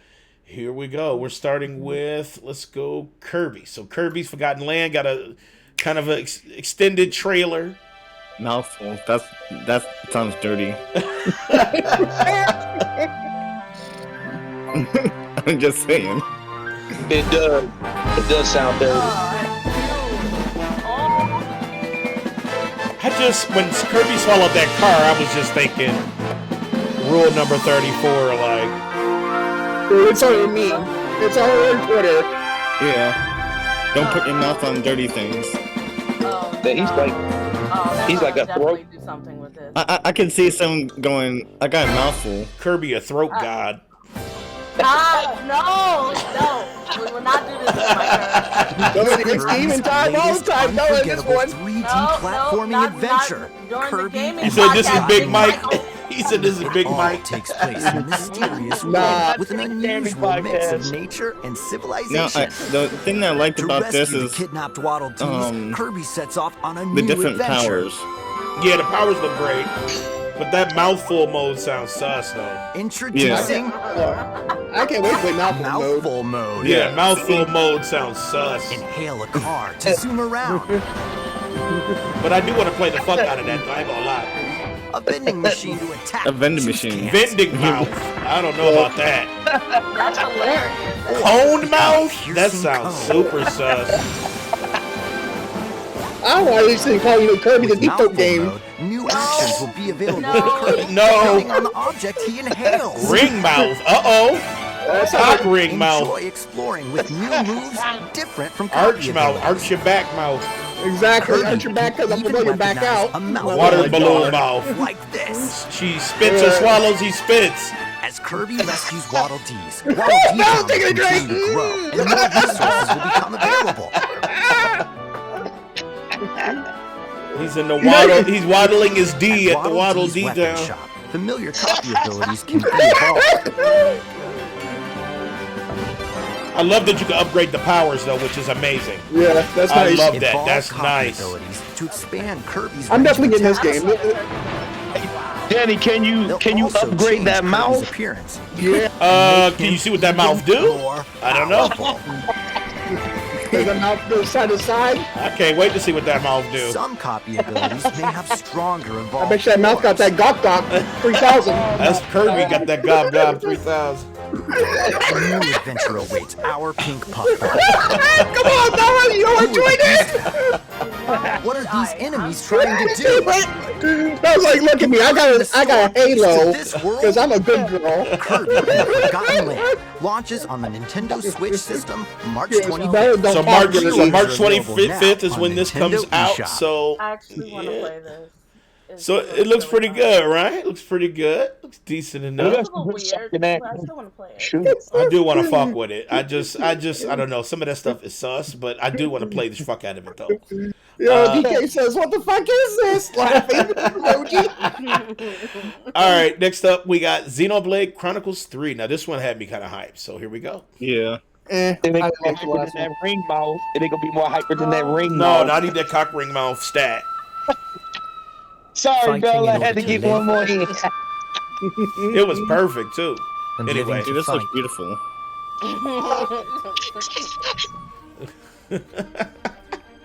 here we go. We're starting with, let's go Kirby. So Kirby's Forgotten Land got a kind of an extended trailer. Mouthful. That sounds dirty. I'm just saying. It does. It does sound dirty. When Kirby swallowed that car, I was just thinking rule number 34, like. It's all me. It's all on Twitter. Yeah. Don't put your mouth on dirty things. He's like a throat. Do something with this. I can see someone going, I got a mouthful. Kirby, a throat god. No. We will not do this with my Kirby. It's demon time all the time. No, in this one. 3D platforming adventure. Kirby. He said this is Big Mike. He said this is Big All Mike. takes place in a mysterious world with an unusual mix of nature and civilization. No, the thing that I liked To about rescue this the is kidnapped Waddle Dees, Kirby sets off on a the new different adventure. powers. Yeah, the powers look great. But that mouthful mode sounds sus, though. Introducing I can't wait to play mouthful mode. mouthful mode. Yeah, mouthful mode sounds sus. Inhale a car to zoom around. But I do want to play the fuck out of that, though. I ain't gonna lie. A vending machine to attack. A vending juice machine. cans. Vending mouth. I don't know about that. That's hilarious. Cone mouth? That Piercing sounds cone. super sus. I don't know why these things call Kirby the Mouthful default game. mode, new actions will be available No. to Kirby No. depending on the object he inhales. Ring mouth. Uh-oh. Cock ring Enjoy mouth. exploring with new moves different from Arch copy mouth. abilities. Arch your back mouth. Exactly. Arch your back because I'm Even going to back recognize out. a mouth Water like balloon that. mouth. Like this. She spits or swallows, he spits. As Kirby rescues Waddle Dees, Waddle Dee Town take a will drink. continue to grow, and more resources will become available. He's in the waddle. He's waddling his D at the Waddle Dee's D weapon down. shop, familiar copy abilities can be evolved. I love that you can upgrade the powers though, which is amazing. Yeah, that's I nice. love that. Evolve That's copy nice. abilities to expand Kirby's I'm range of definitely getting this attacks. game. Danny, can you They'll also upgrade change that Kirby's mouth? appearance. Yeah, Can you see what that mouth do? More I don't know. because the mouth goes side to side. I can't wait to see what that mouth do. Some copy abilities may have stronger I evolved. bet you that mouth got that Gok Gok 3000. That's Kirby got that Gob Gob 3000. A new adventure awaits our pink puff. Come on, Noah, you don't enjoy this? What are these enemies trying to do? I was like, look at me, I got a Halo, This world? because I'm a good girl. Kirby and the Forgotten Land launches on the Nintendo Switch system March Yes, 25th. no, don't So talk March, to me. so March Games are available 25th is now when on this Nintendo comes out. eShop. So I actually want to play this. So it looks pretty good, right? Looks pretty good. Looks decent enough. It's a little weird, but I still want to play it. Shoot. I do want to fuck with it. I don't know. Some of that stuff is sus, but I do want to play the fuck out of it though. Yo, DK says, what the fuck is this? Laughing emoji. All right, next up we got Xenoblade Chronicles 3. Now this one had me kind of hyped, so here we go. Yeah. Eh, It ain't I gonna like be the hyper last than one. that ring mouth. It ain't gonna be more hyper than that ring No, mouth. I need that cock ring mouth stat. Sorry, Fighting Bill. I in had to order get to one more in. It was perfect too. and Anyway. living Dude, to this fight. looks beautiful.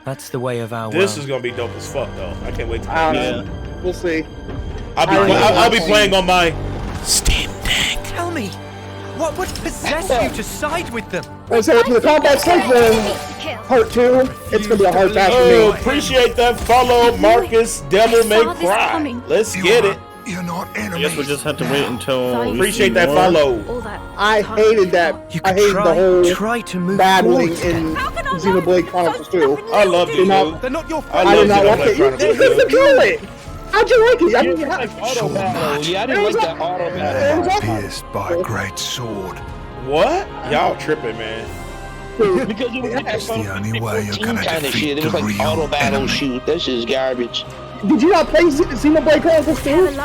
That's the way of our This world. is gonna be dope as fuck though. I can't wait to I play don't this. know. We'll see. I'll be playing on my Steam Deck. Tell me, what would possess you to side with them? I said, for the combat section, part 2, it's going to be a hard task Oh, for me. appreciate that follow, Marcus. Devil May saw this Cry. coming. Let's get it. You're not I enemies. guess we'll just have to wait until. we Appreciate see that more. follow. All that I hated that. You I could hated the whole try to move battling forward. in Xenoblade Chronicles 2. I love it, dude. They're not your I I did love not like Xenoblade it. You Chronicles, didn't dude. control it. How'd you like it? I mean, Like auto battle. Yeah, I didn't like that auto battle. Pierced by a great sword. What? Y'all tripping, man. Because it was like It's the only way you're gonna kind of defeat shit. It was the like real auto battle enemy. shoot. That shit's garbage. did you not play Xenoblade Chronicles 2? Did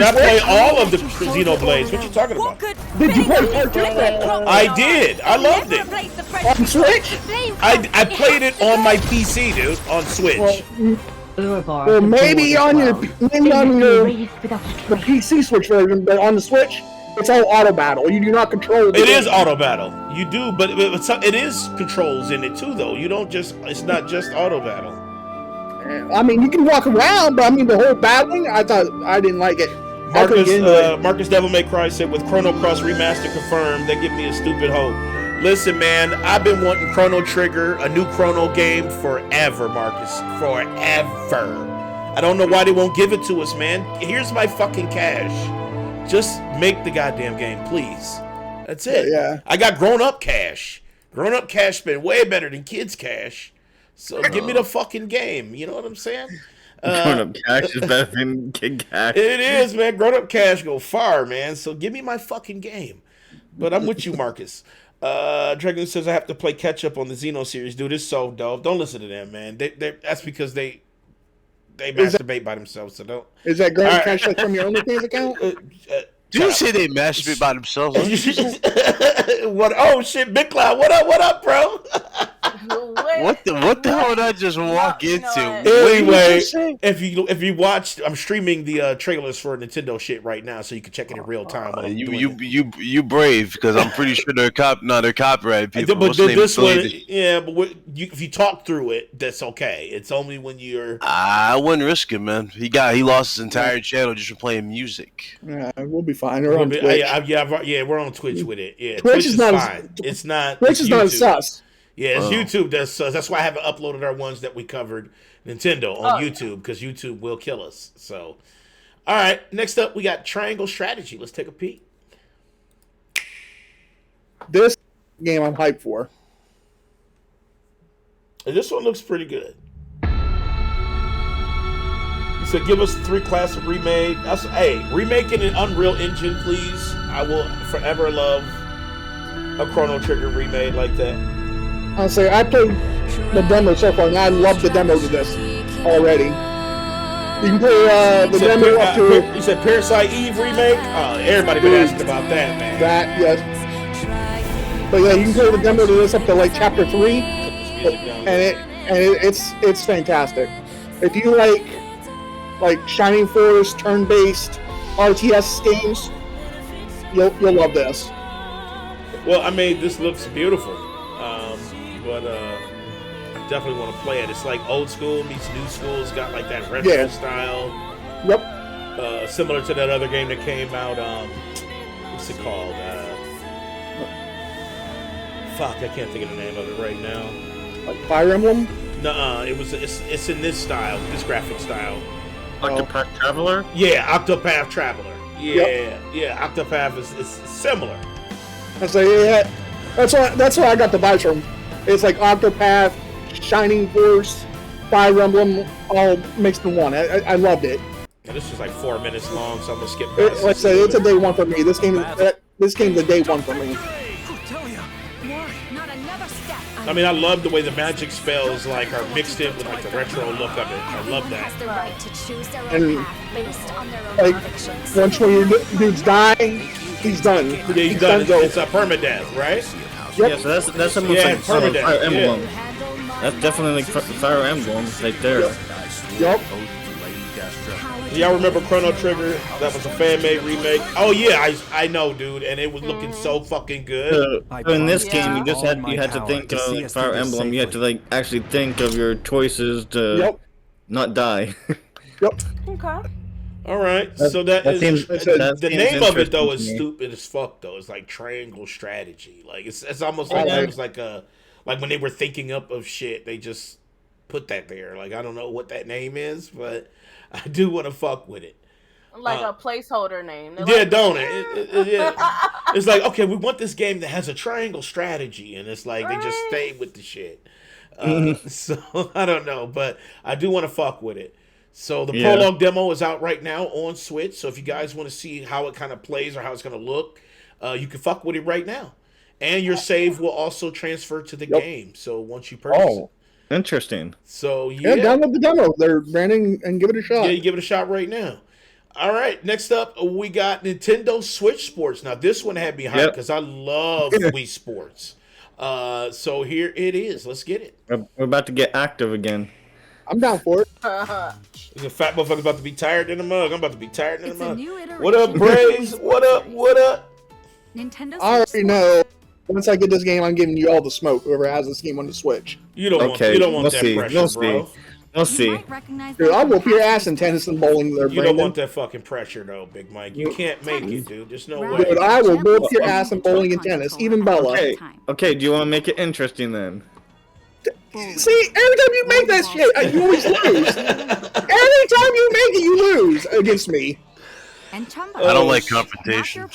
I play all of the Xenoblades? What you talking about? Did you play Kart Dlc I did. I loved it. on Switch? I played it on my PC, dude, on Switch. Well, maybe on your the PC Switch version, but on the Switch, it's all auto battle. You do not control. It is auto battle. You do, but it is controls in it too, though. You don't just. It's not just auto battle. I mean, you can walk around, but I mean, the whole battling, I didn't like it. I couldn't get into it. Marcus Devil May Cry said, with Chrono Cross remaster confirmed, they give me a stupid hope. Listen, man, I've been wanting Chrono Trigger, a new Chrono game, forever, Marcus. Forever. I don't know why they won't give it to us, man. Here's my fucking cash. Just make the goddamn game, please. That's it. Yeah. I got grown-up cash. Grown-up cash been way better than kids' cash. So give me the fucking game. You know what I'm saying? Grown-up cash is better than kid cash. It is, man. Grown-up cash go far, man. So give me my fucking game. But I'm with you, Marcus. Dragon says I have to play catch-up on the Xeno series. Dude, it's so dope. Don't listen to them, man. That's because they masturbate by themselves. So don't. Is that Grown All right. Cash from your OnlyFans account? Did you say they masturbate by themselves? What? Oh shit, Big Cloud. What up, bro? What the hell did I just walk you know into? what? What did you Anyway, just say? if you watched, I'm streaming the trailers for Nintendo shit right now, so you can check it in real time. While I'm doing it. You brave, because I'm pretty sure they're copyrighted people. But What's the name this of the one, lady? yeah. But if you talk through it, that's okay. It's only when you're. I wouldn't risk it, man. He lost his entire channel just for playing music. Yeah, we'll be fine. We're on Twitch. Yeah, we're on Twitch with it. Yeah, Twitch is not fine. It's not. Twitch it's is not YouTube. sus. Yeah, it's YouTube. That's why I haven't uploaded our ones that we covered Nintendo on YouTube, because YouTube will kill us. So, all right. Next up, we got Triangle Strategy. Let's take a peek. This game I'm hyped for. And this one looks pretty good. He said, "Give us 3 classic remade." Remake it in Unreal Engine, please. I will forever love a Chrono Trigger remade like that. I'll say I played the demo so far, and I love the demos of this already. You can play the demo up to. You said Parasite Eve Remake? Everybody been asking about that, man. That, yes. But yeah, you can play the demo to this up to like chapter 3, and it's fantastic. If you like Shining Force turn-based RTS games, you'll love this. Well, I mean, this looks beautiful, but I definitely want to play it. It's like old school meets new school. It's got like that retro style. Yep. Similar to that other game that came out. What's it called? Fuck, I can't think of the name of it right now. Like Fire Emblem? Nuh-uh. It's in this style, this graphic style. Octopath Traveler? Yeah, Octopath Traveler. Yeah, Octopath is similar. That's why I got the vibes from. It's like Octopath, Shining Force, Fire Emblem, all mixed in one. I loved it. And this is like 4 minutes long, so I'm gonna skip past Like I said, it's a day one for me. This game's a day one for me. I mean, I love the way the magic spells like are mixed in with like the retro look of it. I love that. And like once one of your dudes die, he's done. Yeah, he's done. It's a permadeath, right? Yep. Yeah, so that's almost like permadeath. Fire Emblem. Yeah. That's definitely like Fire Emblem right there. Yep. Y'all remember Chrono Trigger? That was a fan-made remake. Oh yeah, I know, dude, and it was looking so fucking good. So in this game, you had to think of like, Fire Emblem. You had to like actually think of your choices to not die. Yep. Okay. All right, so the name of it though is stupid as fuck though. It's like Triangle Strategy. Like it's almost like it was like when they were thinking up of shit, they just put that there. Like I don't know what that name is, but I do want to fuck with it. Like a placeholder name. They're Yeah, like, don't it? Yeah. It's like, okay, we want this game that has a triangle strategy, and it's like they just stay with the shit. So I don't know, but I do want to fuck with it. So the Prologue Demo is out right now on Switch. So if you guys want to see how it kind of plays or how it's going to look, you can fuck with it right now. And your save will also transfer to the game. So once you purchase it. Interesting. So Yeah, download the demo. They're branding and give it a shot. Yeah, you give it a shot right now. All right, next up, we got Nintendo Switch Sports. Now, this one had me hyped because I love Wii Sports. So here it is. Let's get it. We're about to get active again. I'm down for it. The fat motherfucker's about to be tired in the mug. I'm about to be tired in the mug. What up, Braves? What up? What up? Nintendo I already know. Once I get this game, I'm giving you all the smoke. Whoever has this game on the Switch. You don't want that pressure, bro. We'll see. Dude, I'll whoop your ass in tennis and bowling there, You don't want that fucking pressure, though, Big Mike. You can't make it, dude. There's no way. Dude, I will whoop your ass in bowling and tennis, even Bella. Okay, do you want to make it interesting then? See, every time you make that shit, you always lose. Every time you make it, you lose against me. And I don't like confrontation.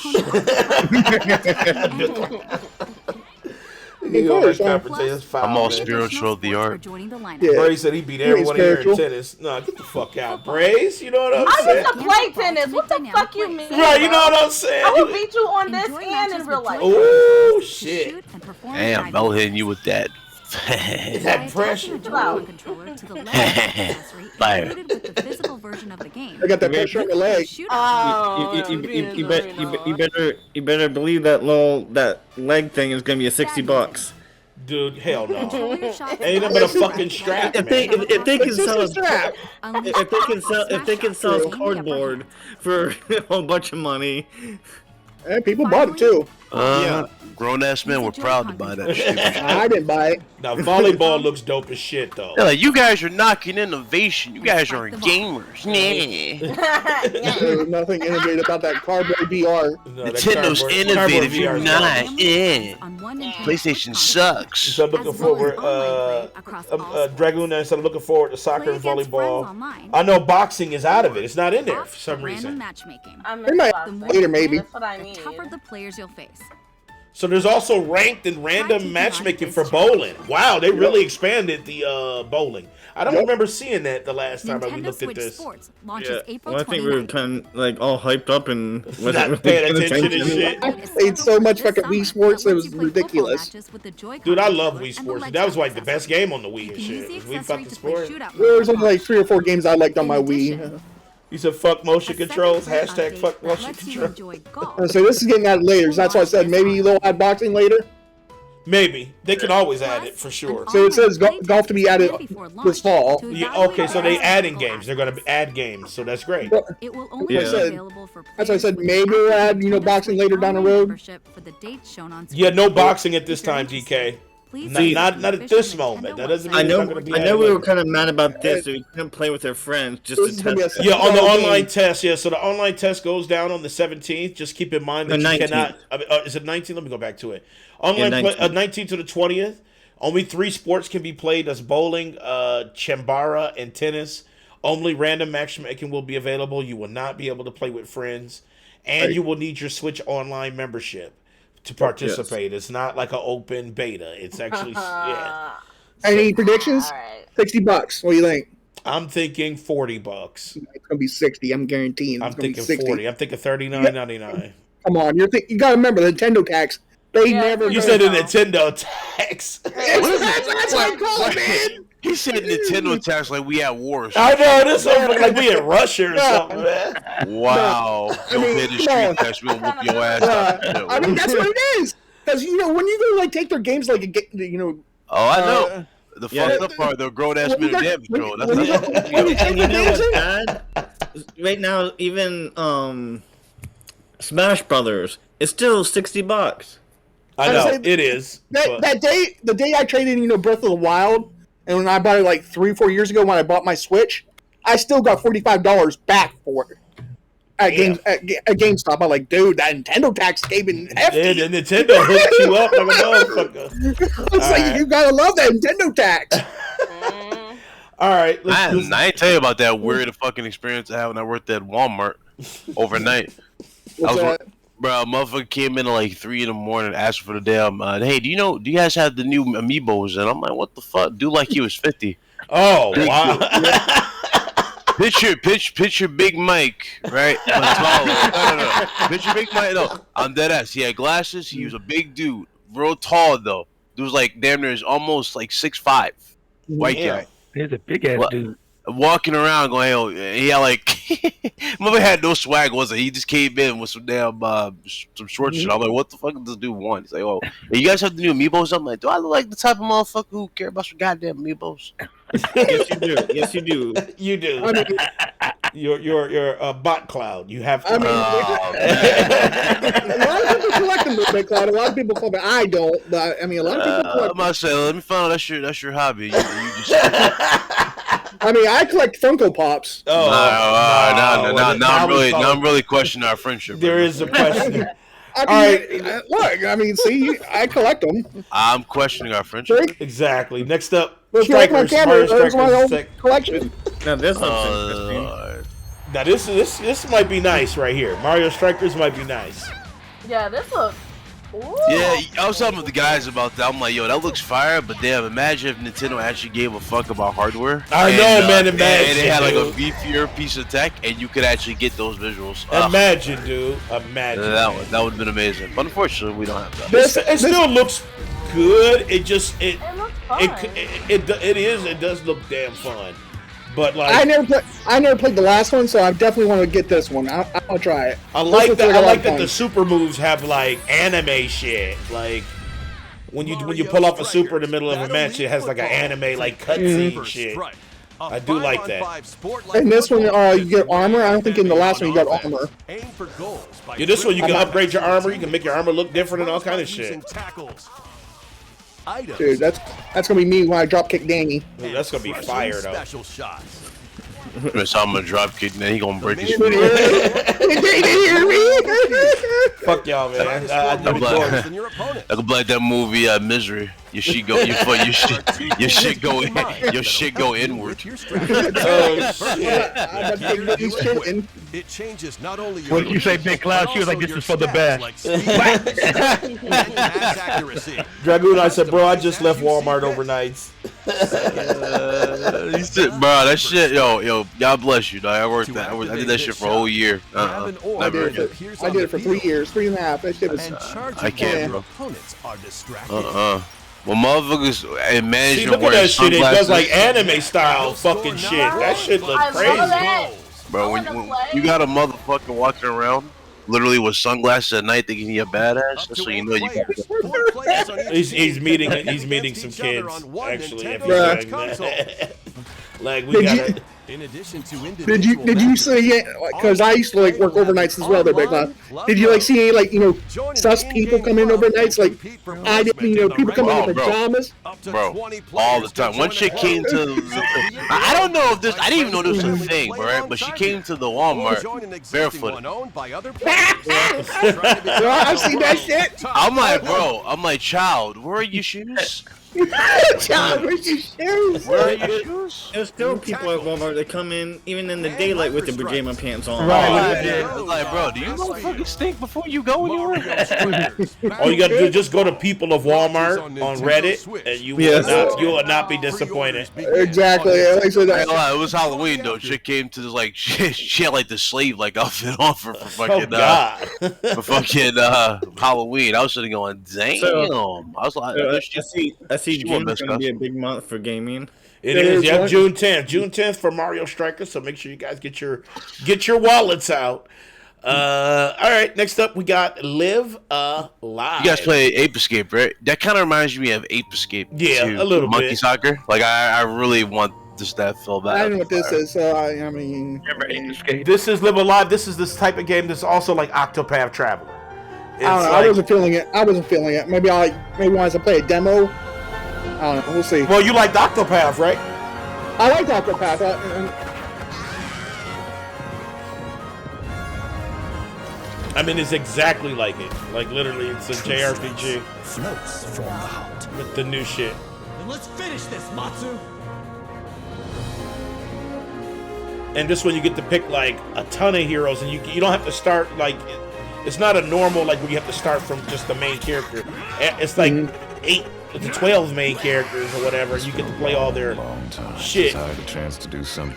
I'm all spiritual of the art. Braze said he beat everyone here in tennis. No, get the fuck out, Braze. You know what I'm saying? I used to play tennis. What the fuck you mean? Right, you know what I'm saying? I will beat you on this and in real life. Oh shit! Damn, Bell hitting you with that. That pressure. Fire. I got that pressure on the leg. You better believe that leg thing is gonna be $60. Dude, hell no. Ain't nothing but a fucking strap, man. If they can sell cardboard for a whole bunch of money, and people bought it too. Grown ass men were proud to buy that shit. I didn't buy it. Now volleyball looks dope as shit though. Yeah, like, you guys are knocking innovation. You guys aren't gamers. There's nothing innovative about that cardboard VR. Nintendo's innovative. You're not. PlayStation sucks. So I'm looking forward. Dragoon said I'm looking forward to soccer and volleyball. I know boxing is out of it. It's not in there for some reason. They might later maybe. That's what I need. Tougher the players you'll face. So there's also ranked and random matchmaking for bowling. Wow, they really expanded the bowling. I don't remember seeing that the last time we looked at this. Well, I think we were kind of like all hyped up and not paying attention and shit. I played so much fucking Wii Sports, it was ridiculous. Dude, I love Wii Sports. That was like the best game on the Wii and shit. Wii fucking Sports. There was only like 3 or 4 games I liked on my Wii. You said fuck motion controls. Hashtag fuck motion controls. So this is getting added later. So that's why I said maybe they'll add boxing later. Maybe they can always add it for sure. So it says golf to be added this fall. Yeah, okay, so they adding games. They're gonna add games, so that's great. It will only be available for that's why I said maybe we'll add boxing later down the road. Yeah, no boxing at this time, DK. Not at this moment. That doesn't mean I know we were kind of mad about this, so we couldn't play with our friends just to test. Yeah, on the online test. Yeah, so the online test goes down on the 17th. Just keep in mind that you cannot. Is it 19th? Let me go back to it. Online 19th to the 20th. Only 3 sports can be played. That's bowling, chambara, and tennis. Only random matchmaking will be available. You will not be able to play with friends, and you will need your Switch Online membership to participate. It's not like an open beta. It's actually Any predictions? $60. What do you think? I'm thinking $40. It's gonna be 60. I'm guaranteeing. I'm thinking 40. I'm thinking $39.99. Come on, you got to remember the Nintendo tax. They never. You said the Nintendo tax. That's what I call it, man. He said Nintendo tax like we at war. I know this is like we in Russia or something, man. Wow. Don't pay the street tax. We'll whoop your ass up. I mean, that's what it is. Because when you go like take their games like Oh, I know. The fucked up part, the grown ass men damage control. That's not. And you know what's bad? Right now, even Smash Brothers, it's still $60. I know it is. The day I traded, Breath of the Wild, and when I bought it like 3 or 4 years ago when I bought my Switch, I still got $45 back for it at GameStop. I'm like, dude, that Nintendo tax came in hefty. Yeah, the Nintendo hooked you up like a motherfucker. It's like you gotta love that Nintendo tax. All right, I ain't tell you about that weird fucking experience I had when I worked at Walmart. overnight. Bro, a motherfucker came in at like 3 in the morning, asked for the damn. Hey, do you guys have the new amiibos? And I'm like, what the fuck? Dude, like he was 50. Oh wow. Picture Big Mike, right? No. Picture Big Mike. No, I'm dead ass. He had glasses. He was a big dude, real tall though. Dude was like damn near almost like 6'5", white guy. He's a big ass dude. Walking around going, oh, he had like, mother had no swag, was it? He just came in with some damn, some short shit. I'm like, what the fuck does this dude want? He's like, oh, hey, you guys have the new amiibos? I'm like, do I look like the type of motherfucker who care about your goddamn amiibos? Yes, you do. Yes, you do. You do. I mean, You're a bot cloud. You have to. I mean, a lot of people collect them, Big Cloud. A lot of people collect them. I don't, but I mean, a lot of people collect I'm about to say, let me find out that's your hobby. You just... I mean, I collect Funko Pops. Oh, now I'm really questioning our friendship. There is a question. Look, I mean, see, I collect them. I'm questioning our friendship. Exactly. Next up, Strikers. Mario Strikers. Collection. Now this looks interesting. Now this might be nice right here. Mario Strikers might be nice. Yeah, this looks. Ooh. Yeah, I was talking with the guys about that. I'm like, yo, that looks fire, but damn, imagine if Nintendo actually gave a fuck about hardware. I know, man. Imagine. And they had like a beefier piece of tech, and you could actually get those visuals. Imagine, dude. Imagine. That would have been amazing. But unfortunately, we don't have that. It still looks good. It looks fun. It does look damn fun. But like, I never played the last one, so I definitely want to get this one. I'll try it. I like that the super moves have like anime shit. Like when you pull off a super in the middle of a match, it has like an anime like cutscene shit. I do like that. In this one, you get armor. I don't think in the last one you got armor. Yeah, this one you can upgrade your armor. You can make your armor look different and all kind of shit. Dude, that's gonna be me when I drop kick Danny. Dude, that's gonna be fire though. So I'm gonna drop kick, then he gonna break his foot. Fuck y'all, man. I can be like that movie Misery. Your shit go inward. Oh shit. It changes not only your when you say Big Cloud, she was like, this is for the best. Dragoon, I said, bro, I just left Walmart overnight. He said, bro, that shit, yo, God bless you, dog. I worked that. I did that shit for a whole year. I did it for 3 years, 3.5. That shit was. I can't, bro. Well, motherfuckers manage to look wear at that shit. It sunglasses. does like anime style fucking shit. That shit look crazy. Bro, when you got a motherfucker walking around literally with sunglasses at night thinking he a badass, that's so you know you got he's meeting some kids, actually. If you're saying that. Like, we gotta... In addition to did you see? Because I used to like work overnights as well. There, Big Cloud. Did you like see like sus people come in overnights? Like I didn't, people come in pajamas. Bro, all the time. One chick came to. I don't know if this. I didn't even know this was a thing, right? But she came to the Walmart barefoot. I've seen that shit. I'm like, bro. I'm like, child, where are your shoes? Child, where's your shoes? Where are your shoes? There's still people at Walmart that come in even in the daylight with their pajama pants on. Right. I was like, bro, do you motherfucking stink before you go anywhere? All you gotta do is just go to People of Walmart on Reddit, and you will not be disappointed. Exactly. It was Halloween though. Chick came to this like she had like the slave like outfit on for fucking for fucking Halloween. I was sitting going, damn. So, I was like, I see June's gonna be a big month for gaming. It is, yeah, June 10th. June 10th for Mario Strikers, so make sure you guys get your wallets out. All right, next up we got Live Alive. You guys play Ape Escape, right? That kind of reminds me of Ape Escape. Yeah, a little Monkey bit. Soccer. Like I really want this that feel bad. I don't know what this is, so I mean, this is Live Alive. This is this type of game that's also like Octopath Traveler. I don't know. I wasn't feeling it. Maybe once I play a demo. I don't know. We'll see. Well, you like Octopath, right? I like Octopath. I mean, it's exactly like it. Like literally, it's a JRPG. Floats from the heart. With the new shit. Then let's finish this, Matsu. And this one you get to pick like a ton of heroes, and you don't have to start like it's not a normal like where you have to start from just the main character. It's like 8 to 12 main characters or whatever. You get to play all their shit.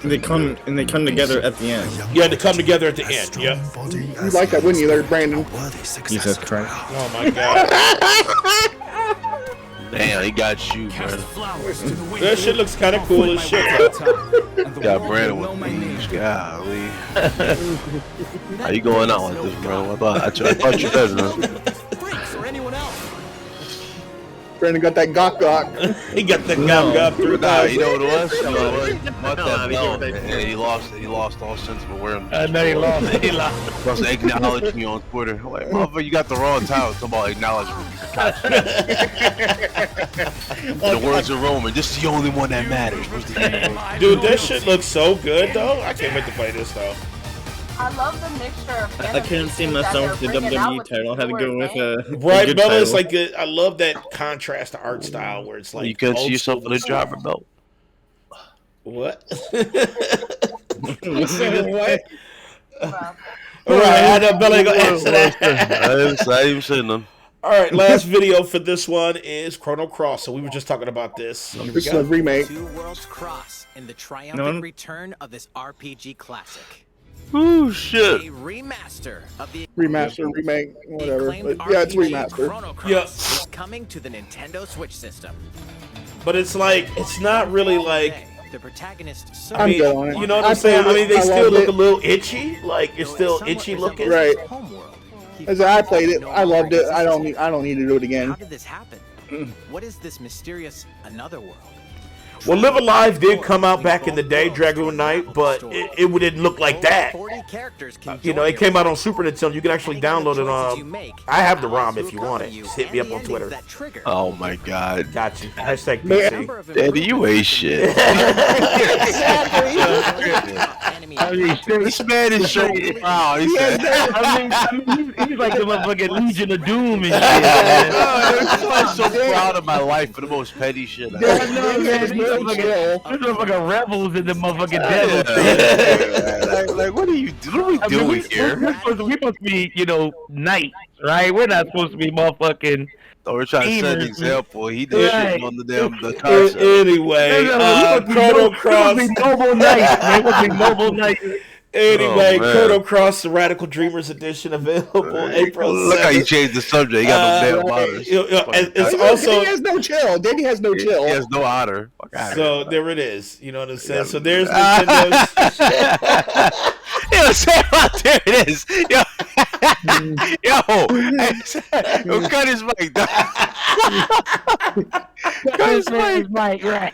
They come together at the end. Yeah, they come together at the end. Yep. You like that, wouldn't you, there, Brandon? Jesus Christ. Oh my god. Damn, he got you, bro. That shit looks kind of cool as shit. Got Brandon with these. Golly. How you going out like this, bro? I thought you better, man. Brandon got that gok. He got that gok through. Nah, you know what it was? About that belt, and he lost all sense of awareness. No, he lost. He lost. Plus, acknowledged me on Twitter. I'm like, motherfucker, you got the wrong title. Talking about acknowledgement. The words of Roman. This is the only one that matters. Dude, that shit looks so good, though. I can't wait to play this, though. I love the mixture of I can't see myself with the WWE title having to go with a right, good Bella. It's title. like I love that contrast to art style where it's like You couldn't see old yourself school with a driver belt. What? What? All right, I know Bella ain't gonna answer that. I didn't even say nothing. All right, last video for this one is Chrono Cross. So we were just talking about this. So here we This is a go. remake. Two worlds cross in the triumphant return of this RPG classic. Oh shit! A remaster of the Remaster, remake, whatever. acclaimed But yeah, it's RPG remaster. Chrono Cross Yeah. is coming to the Nintendo Switch system. But it's like it's not really like. The protagonist. I mean, good on it. you know what I I'm saying? I played it. mean, they I still loved look it. a little itchy. Like you're still itchy looking. Right. Homeworld. As I played it, I loved it. I don't need to do it again. How did this happen? What is this mysterious another world? Well, Live Alive did come out back in the day, Dragon Knight, but it didn't look like that. You know, it came out on Super Nintendo. You can actually download it on. I have the ROM if you want it. Just hit me up on Twitter. Oh my god. Got you. Hashtag PC. Daddy, you ain't shit. This man is so proud. He said, He's like the motherfucking Legion of Doom and shit. I'm so proud of my life for the most petty shit. This motherfucking rebels in the motherfucking devil. Like, what are you doing here? We're supposed to be, you know, knights, right? We're not supposed to be motherfucking. Oh, we're trying to set an example. He did shit on the damn concept. Anyway, Chrono Cross. We're supposed to be noble knights, man. We're supposed to be noble knights. Anyway, Oh, Chrono Cross, the Radical Dreamers Edition, available April 7th. Look how you changed the subject. He got no damn honors. It's also He has no chill. Daddy has no chill. He has no honor. So there it is. You know what I'm saying? So there's Nintendo's. Yo, there it is. Yo, cut his mic. Cut his mic. Right.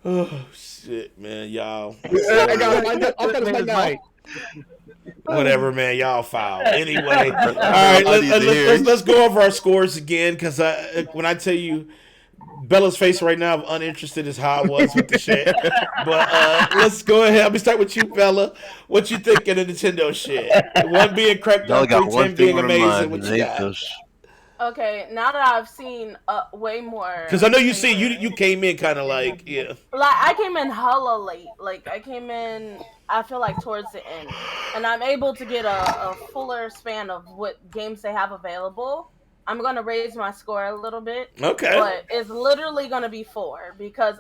Oh shit, man, y'all. I'll cut his mic now. Whatever, man, y'all foul. Anyway, all right, let's go over our scores again, because when I tell you Bella's face right now, I'm uninterested as how I was with the shit. But let's go ahead. I'm gonna start with you, Bella. What you think of the Nintendo shit? One being cracked up, 10 being amazing. What you got? Okay, now that I've seen way more, Because I know you see you came in kind of like like I came in hella late. Like I came in, I feel like towards the end, and I'm able to get a fuller span of what games they have available. I'm gonna raise my score a little bit. Okay. But it's literally gonna be 4 because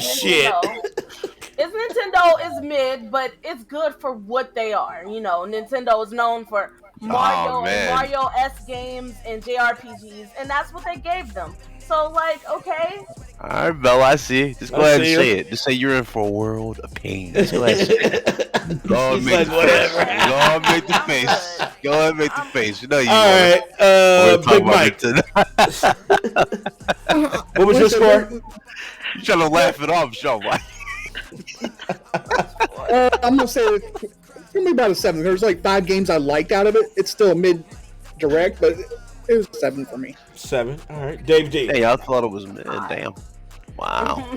shit. Nintendo is mid, but it's good for what they are. You know, Nintendo is known for Mario and Mario-esque games and JRPGs, and that's what they gave them. So, like, okay. All right, Bella, I see. Just go ahead and say it. Just say you're in for a world of pain. Just go ahead and say it. Go ahead and make the face. Go ahead and make the face. Go ahead and make the face. You know you All right, Big Mike. What was your score? You trying to laugh it off, Sean? I'm gonna say it's gonna be about a 7. There's like 5 games I liked out of it. It's still a mid direct, but it was 7 for me. 7. All right, Dave D. Hey, I thought it was mid. Damn. Wow.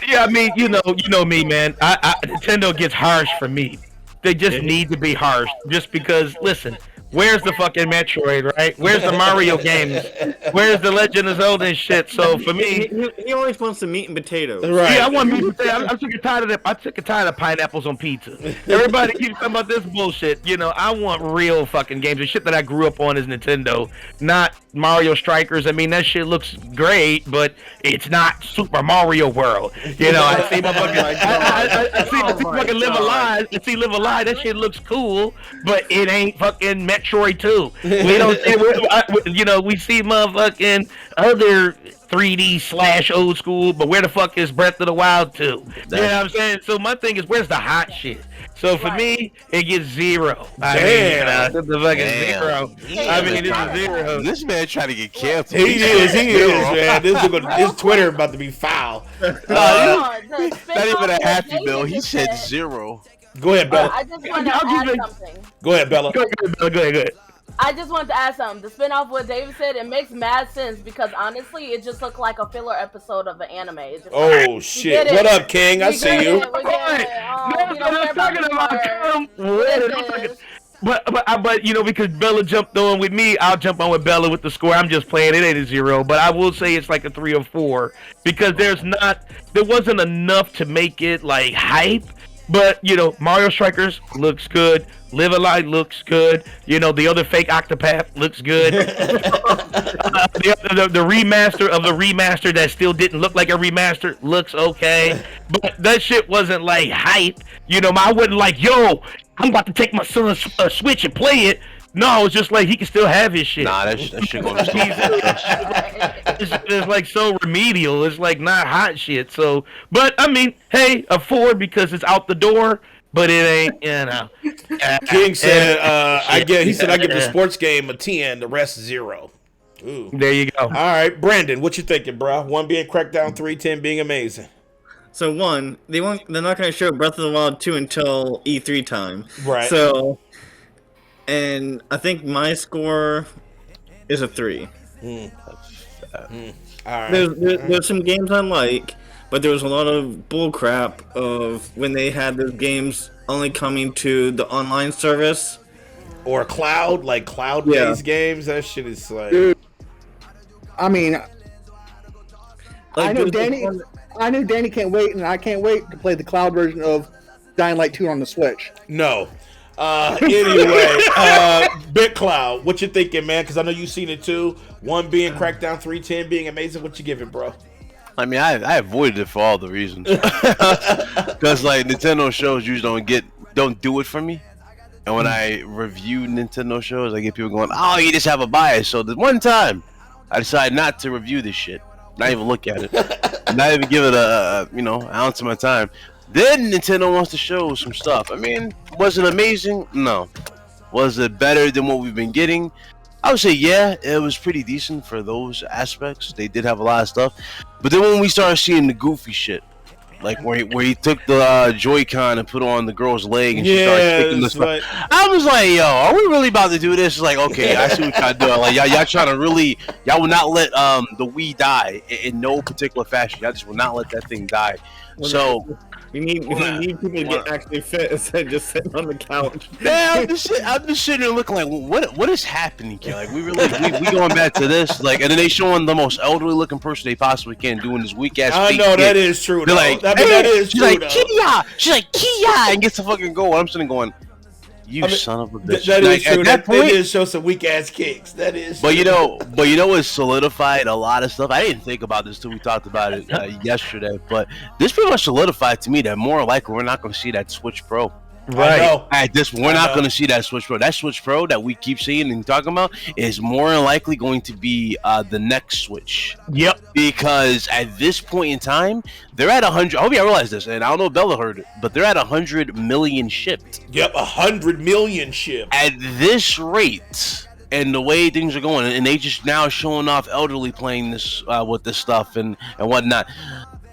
Yeah, I mean, you know me, man. Nintendo gets harsh for me. They just need to be harsh, just because. Listen, Where's the fucking Metroid, right? Where's the Mario games? Where's the Legend of Zelda and shit? So for me, he always wants the meat and potatoes. Right. Yeah, I want meat and potatoes. I'm sick and tired of that. I'm sick and tired of pineapples on pizza. Everybody keeps talking about this bullshit. You know, I want real fucking games. The shit that I grew up on is Nintendo, not Mario Strikers. I mean, that shit looks great, but it's not Super Mario World. You know, I see my fucking, I see fucking Live Alive. I see Live Alive. That shit looks cool, but it ain't fucking Metroid 2. We don't see, you know, we see motherfucking other 3D / old school, but where the fuck is Breath of the Wild 2? You know what I'm saying? So my thing is, where's the hot shit? So for me, it gets 0. I mean, the fucking 0. I mean, it's 0. This man trying to get canceled. He is, man. His Twitter about to be foul. Not even a happy bill. He said 0. Go ahead, Bella. I just want to add something. Go ahead, Bella. Go ahead. I just wanted to add something. The spinoff, what David said, it makes mad sense because honestly, it just looked like a filler episode of an anime. It's just oh shit! What up, King? I see you. But you know, because Bella jumped on with me, I'll jump on with Bella with the score. I'm just playing. It ain't a 0, but I will say it's like a 3 or 4 because there wasn't enough to make it like hype. But you know, Mario Strikers looks good. Live Alive looks good. You know, the other fake Octopath looks good. The remaster of the remaster that still didn't look like a remaster looks okay. But that shit wasn't like hype. You know, I wasn't like, yo, I'm about to take my son's Switch and play it. No, it's just like he can still have his shit. Nah, that shit gonna it's like so remedial. It's like not hot shit. So, but I mean, hey, a 4 because it's out the door. But it ain't, you know. King said, I give the sports game a 10, the rest 0. Ooh. There you go. All right, Brandon, what you thinking, bro? 1 being Crackdown 3, 10 being amazing. So 1, they're not going to show Breath of the Wild 2 until E3 time. Right. So, and I think my score is a 3. All right. There's some games I like. But there was a lot of bullcrap of when they had those games only coming to the online service. Or cloud-based games. That shit is like... Dude, I mean, I know Danny can't wait, and I can't wait to play the cloud version of Dying Light 2 on the Switch. No. Anyway, Big Cloud, what you thinking, man? Because I know you've seen it too. 1 being Crackdown 3, 10 being amazing. What you giving, bro? I mean, I avoided it for all the reasons. Because like Nintendo shows usually don't do it for me. And when I review Nintendo shows, I get people going, "Oh, you just have a bias." So the one time, I decided not to review this shit, not even look at it, not even give it a ounce of my time. Then Nintendo wants to show some stuff. I mean, was it amazing? No. Was it better than what we've been getting? I would say, yeah, it was pretty decent for those aspects. They did have a lot of stuff. But then when we started seeing the goofy shit, like where he took the Joy-Con and put it on the girl's leg and she started kicking the stuff. I was like, yo, are we really about to do this? Like, okay, I see what y'all doing. Like, y'all trying to really, y'all will not let the Wii die in no particular fashion. Y'all just will not let that thing die. So... We need people to get actually fit instead of just sitting on the couch. Yeah, I'm just sitting there looking like, what is happening here? Like, we going back to this, like, and then they showing the most elderly looking person they possibly can doing this weak ass. I know that is true. They're like, that is she's true. Like, Kia. She's like, Kia, and gets the fucking goal. I'm sitting going, son of a bitch. That is true. At that point, they did show some weak ass kicks. That is. But you know what solidified a lot of stuff. I didn't think about this till we talked about it yesterday. But this pretty much solidified to me that more likely we're not going to see that Switch Pro. Right. We're not going to see that Switch Pro. That Switch Pro that we keep seeing and talking about is more than likely going to be the next Switch. Yep. Because at this point in time, they're at 100. I hope you realize this, and I don't know if Bella heard it, but they're at 100 million shipped. Yep, 100 million shipped. At this rate, and the way things are going, and they just now showing off elderly playing this with this stuff and whatnot.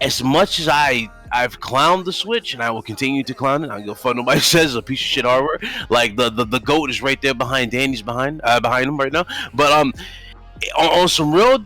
As much as I've clowned the Switch, and I will continue to clown it. I don't give a fuck nobody says it's a piece of shit hardware. Like the GOAT is right there behind Danny's behind him right now. But on some real,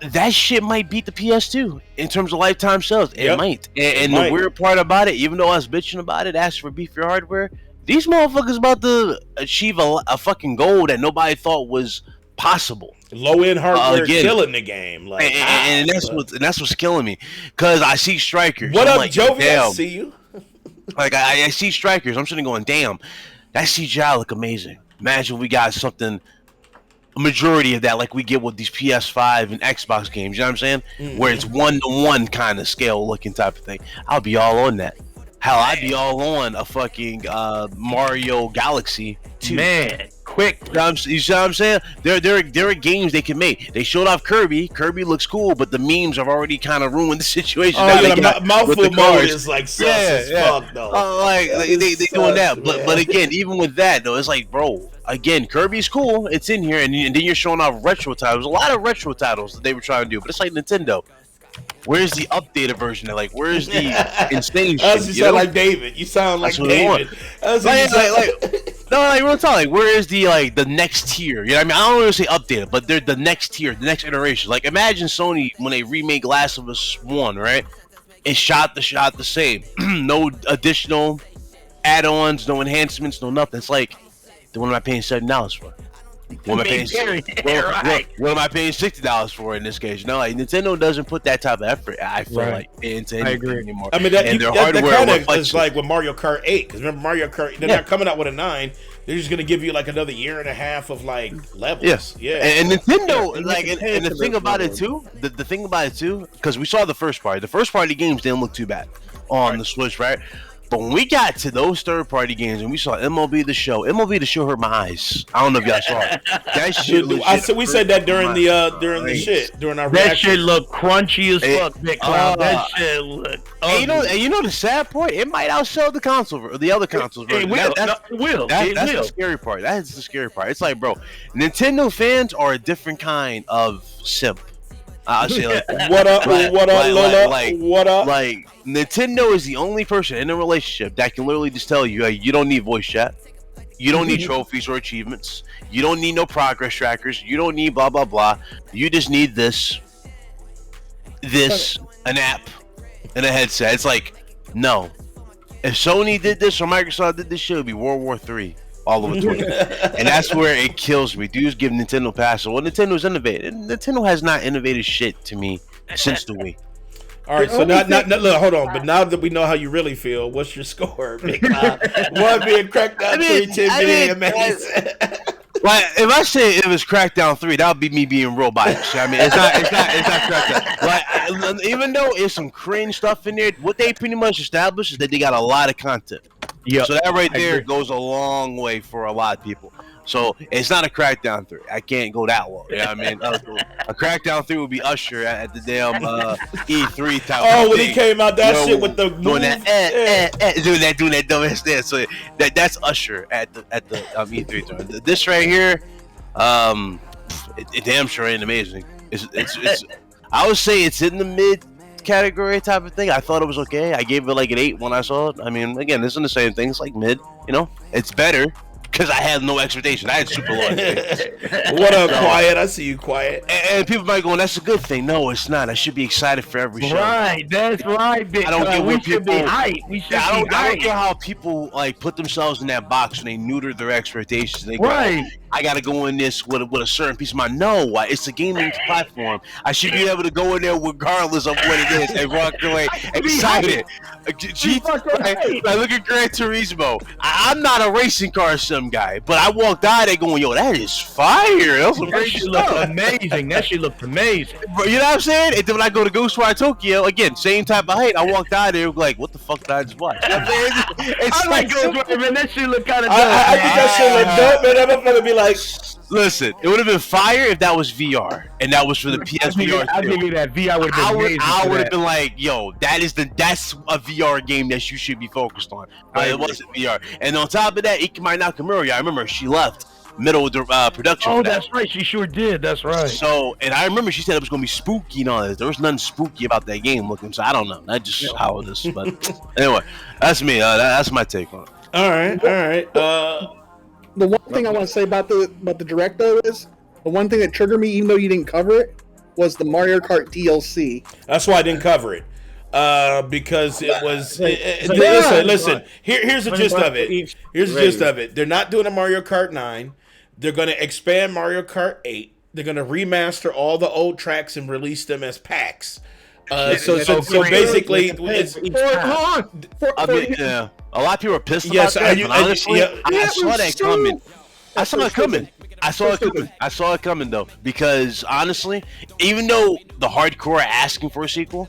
that shit might beat the PS2 in terms of lifetime sales. It might. And the weird part about it, even though I was bitching about it, asking for beefier hardware, these motherfuckers about to achieve a fucking goal that nobody thought was possible. Low end hardware killing the game, like, and that's what's killing me, because I see strikers. What I'm up, like, Jovi? damn. I see you. Like I see strikers. I'm sitting going, damn, that CGI look amazing. Imagine we got something, a majority of that, like we get with these PS5 and Xbox games. You know what I'm saying? Where it's 1-to-1 kind of scale looking type of thing. I'll be all on that. Hell, I'd be all on a fucking Mario Galaxy 2. Man, quick. You see what I'm saying? There are games they can make. They showed off Kirby. Kirby looks cool, but the memes have already kind of ruined the situation. Oh, yeah, mouthful mode is like sus as fuck, though. Like they doing that. But again, even with that, though, it's like, bro, again, Kirby's cool. It's in here, and then you're showing off retro titles. A lot of retro titles that they were trying to do, but it's like Nintendo. Where's the updated version? Where's the insane shit? You sound like David. You sound like David. Real talk. Like, where is the next tier? You know what I mean? I don't want to say updated, but they're the next tier, the next iteration. Like, imagine Sony when they remake Last of Us 1, right? It's shot the same. No additional add-ons, no enhancements, no nothing. It's like, then what am I paying $7 for? What am I paying? What am I paying $60 for in this case? You know, like Nintendo doesn't put that type of effort, I feel like, into anything anymore. I mean, that kind of is like with Mario Kart 8. Because remember, Mario Kart, they're not coming out with a 9. They're just gonna give you like another year and a half of like levels. Yeah. And Nintendo, and the thing about it too, the thing about it too, because we saw the first party games didn't look too bad on the Switch, right? But when we got to those third-party games and we saw MLB The Show hurt my eyes. I don't know if y'all saw it. That shit. We said that during our that reaction. shit look crunchy as fuck, Big Cloud. That shit look. And you know the sad part, it might outsell the console or the other consoles. It will. That's the scary part. That is the scary part. It's like, bro, Nintendo fans are a different kind of simp. I'll say like that. What up, Lola? What up? Like, Nintendo is the only person in a relationship that can literally just tell you, hey, you don't need voice chat. You don't need trophies or achievements. You don't need no progress trackers. You don't need blah, blah, blah. You just need this, an app, and a headset. It's like, no. If Sony did this or Microsoft did this shit, it would be World War III. All over Twitter. And that's where it kills me. Dudes give Nintendo passes. Well, Nintendo's innovated. Nintendo has not innovated shit to me since the Wii. All right, so look, hold on. But now that we know how you really feel, what's your score? Big one being Crackdown 3, 10 being amazing. Like, if I say it was Crackdown 3, that would be me being real biased. I mean, it's not Crackdown. Like, even though it's some cringe stuff in there, what they pretty much established is that they got a lot of content. Yeah. So that right there goes a long way for a lot of people. So it's not a Crackdown 3. I can't go that low. You know what I mean? A Crackdown 3 would be Usher at the damn E3 type. Oh, when he came out, that shit with the doing that, doing that dumbass dance. So that's Usher at the E3. This right here, it damn sure ain't amazing. It's I would say it's in the mid category type of thing. I thought it was okay. I gave it like an 8 when I saw it. I mean, again, this isn't the same thing. It's like mid, you know. It's better because I had no expectation. I had super low expectations. What up, Quiet? I see you, Quiet. And people might go, that's a good thing. No, it's not. I should be excited for every show. Right, that's right, Big. I don't get what people. I don't get how people like put themselves in that box and they neuter their expectations. They go, right. I gotta go in this with a certain piece of mind. No, it's a gaming platform. I should be able to go in there regardless of what it is and walk away excited. Like, look at Gran Turismo. I'm not a racing car sim guy, but I walked out there going, yo, that is fire. That shit looked amazing. That shit looked amazing. Bro, you know what I'm saying? And then when I go to Ghostwire Tokyo, again, same type of height, I walked out there like, what the fuck did I just watch? You know what I'm saying? I like Ghostwire, man. That shit look kind of dope. I think that shit look dope, man. I'm gonna be like, listen, it would have been fire if that was VR and that was for the PSVR. I'll give you that. VR would have been amazing. I would have been like, yo, that's a VR game that you should be focused on. But it wasn't VR. And on top of that, Ikemai Nakamura, I remember she left middle of the production. Oh, that's right. She sure did. That's right. So, and I remember she said it was going to be spooky and all that. There was nothing spooky about that game looking. So I don't know. That's just how it is. But anyway, that's me. That's my take on it. All right. The one thing I want to say about the Direct, though, is the one thing that triggered me, even though you didn't cover it, was the Mario Kart DLC. That's why I didn't cover it. because it was. like, Listen. Here's the gist of it. Here's the gist of it. They're not doing a Mario Kart 9. They're going to expand Mario Kart 8. They're going to remaster all the old tracks and release them as packs. So basically, it's I mean, yeah, a lot of people are pissed about that. But honestly, I saw that coming. I saw it coming though, because honestly, even though the hardcore are asking for a sequel,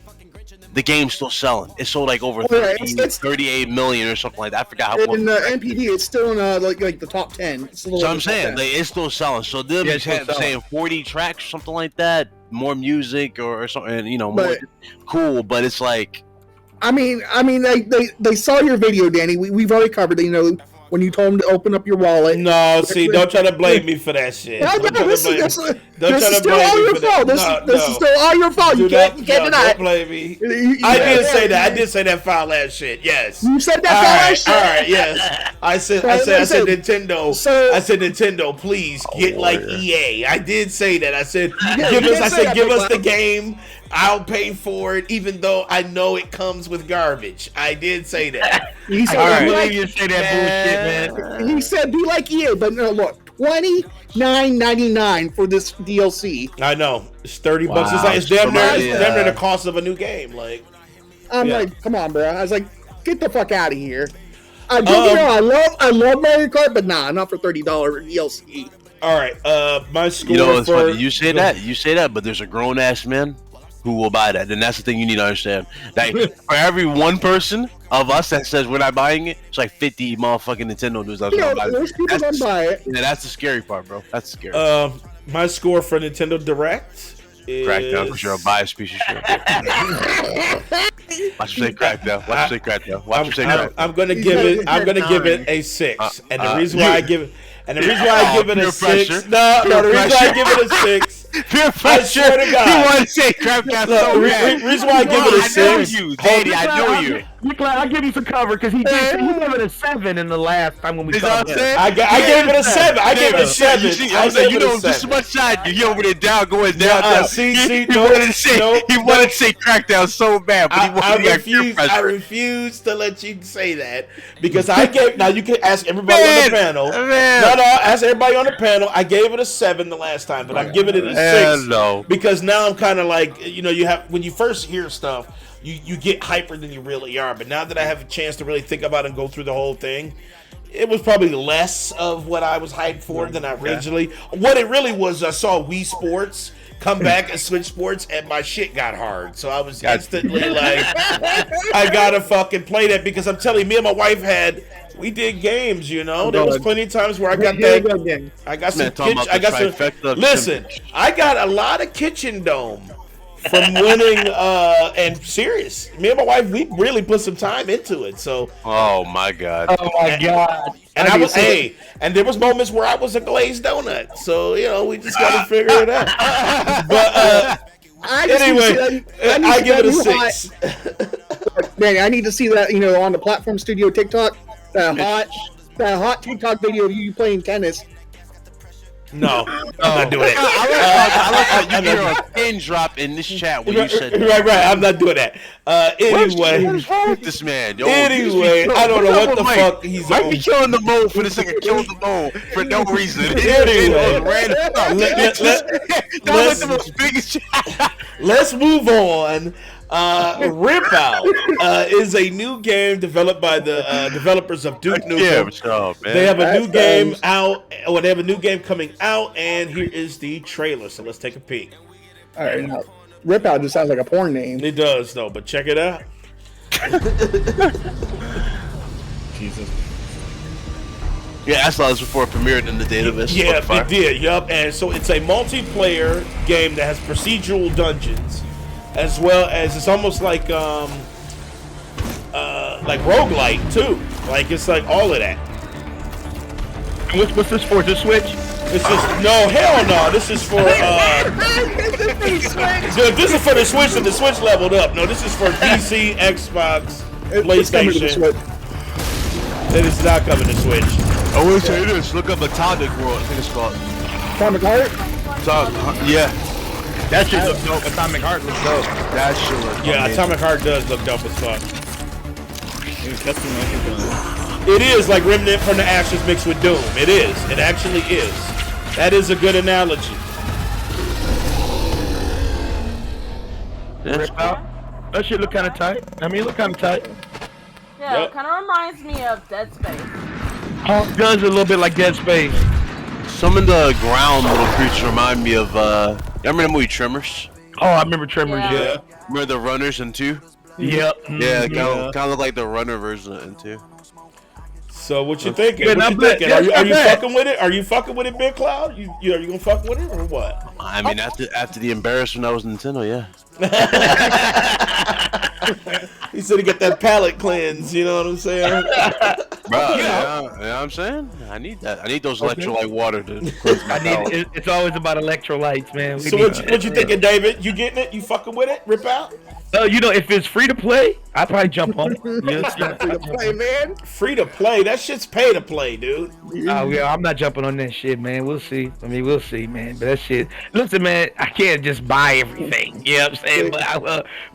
the game's still selling. It's sold like over 38 million or something like that. I forgot how much. In NPD, it's still in like the top 10. So I'm saying like, it's still selling. So them saying 40 tracks or something like that, more music or something, you know, more cool. But it's like, I mean, they saw your video, Danny. We've already covered it. You know, when you told them to open up your wallet. No, see, don't try to blame me for that shit. This is still all your fault. This is still all your fault. You can't deny it. Don't blame me. I did say that. I did say that foul ass shit. Yes. You said that foul ass shit. All right. Yes. I said Nintendo. I said Nintendo. Please get like EA. I did say that. I said give us the game. I'll pay for it, even though I know it comes with garbage. I did say that. He said, you say that bullshit, man. He said, be like EA, but no, look, $29.99 for this DLC. I know it's $30. It's damn near the cost of a new game. Like, I'm like, come on, bro. I was like, get the fuck out of here. I love Mario Kart, but not for $30 DLC. All right, my score. You know, it's funny. You say that, but there's a grown ass man who will buy that, and that's the thing you need to understand. Like, for every one person of us that says we're not buying it, it's like 50 motherfucking Nintendo dudes that's gonna buy it. Don't buy it. Yeah, that's the scary part, bro. That's scary. My score for Nintendo Direct is Crackdown, because you're a biased piece of shit. Watch you say Crackdown. Watch you say Crackdown. Watch you say Crackdown. I'm gonna give it a 6, and the reason why I give it. And the reason why I give it a 6, the reason why I give it a 6. Peer pressure. I swear to God. He want to say crap got so bad. Reason why I give it a 6. I know you, Daddy. I know you. I give him some cover because he gave it a 7 in the last time when we talked. I gave it a 7. I gave it a 7. I was like, you know, just much side. You over there down, going down. He wanted to say Crackdown so bad, but I refuse to let you say that because I gave. Now you can ask everybody on the panel. No, ask everybody on the panel. I gave it a 7 the last time, but I'm giving it a 6 because now I'm kind of like, you know, you have when you first hear stuff. You get hyper than you really are, but now that I have a chance to really think about it and go through the whole thing, it was probably less of what I was hyped for than I originally. What it really was, I saw Wii Sports come back and Switch Sports, and my shit got hard. So I was instantly like, I gotta fucking play that because I'm telling you, me and my wife we did games, you know. There was plenty of times where I got that. I got some kitchen. Listen, I got a lot of Kitchen Dome. From winning and serious. Me and my wife, we really put some time into it. So oh my god. And I was and there was moments where I was a glazed donut. So, you know, we just gotta figure it out. But anyway, I give it a 6. Danny, I need to see that, you know, on the Platform Studio TikTok. That hot TikTok video of you playing tennis. No, I'm not doing it. I like how you hear a pin drop in this chat when you said that. Right. I'm not doing that. Anyway, what's wrong with this man? Yo, anyway, I don't know what the fuck he's might be killing the mole for this nigga killing the mole for no reason. Let's move on. Rip Out is a new game developed by the developers of Duke Nukem. They have a new game out, or they have a new game coming out, and here is the trailer. So let's take a peek. All right, now, Rip Out just sounds like a porn name. It does, though, but check it out. Jesus. Yeah, I saw this before it premiered in the database. Yeah, it did. Yup, and so it's a multiplayer game that has procedural dungeons. As well as it's almost like roguelike too. Like it's like all of that. What's this for? The Switch? This is no, hell no. This is for this is for the Switch and the Switch leveled up. No, this is for PC, Xbox, PlayStation. It is not coming to Switch. I will say this. Look up Atomic World. I think it's called. Atomic Heart? Yeah. That shit look dope. Atomic Heart looks dope. That shit look amazing. Atomic Heart does look dope as fuck. Custom It is like Remnant from the Ashes mixed with Doom. It is. It actually is. That is a good analogy. That shit look kind of tight. I mean, it look kind of tight. Yeah, it kind of reminds me of Dead Space. Does a little bit like Dead Space. Some of the ground little creatures remind me of, you remember the movie Tremors? Oh, I remember Tremors, yeah. Remember the runners in 2? Yep. Yeah, kind of look like the runner version in 2. So what you thinking? What you thinking? Are you fucking with it? Are you fucking with it, Big Cloud? Are you gonna fuck with it or what? I mean, after the embarrassment that was Nintendo, yeah. He said to get that palate cleanse. You know what I'm saying? Bro, yeah, you know what I'm saying? I need that. I need those electrolyte water to cleanse my palate. It's always about electrolytes, man. So what you thinking, David? You getting it? You fucking with it? Rip out? You know, if it's free to play, I'd probably jump on it. Free to play, man. Free to play? That shit's pay to play, dude. Oh yeah, I'm not jumping on that shit, man. We'll see. I mean, we'll see, man. But that shit. Listen, man, I can't just buy everything. You know what I'm saying?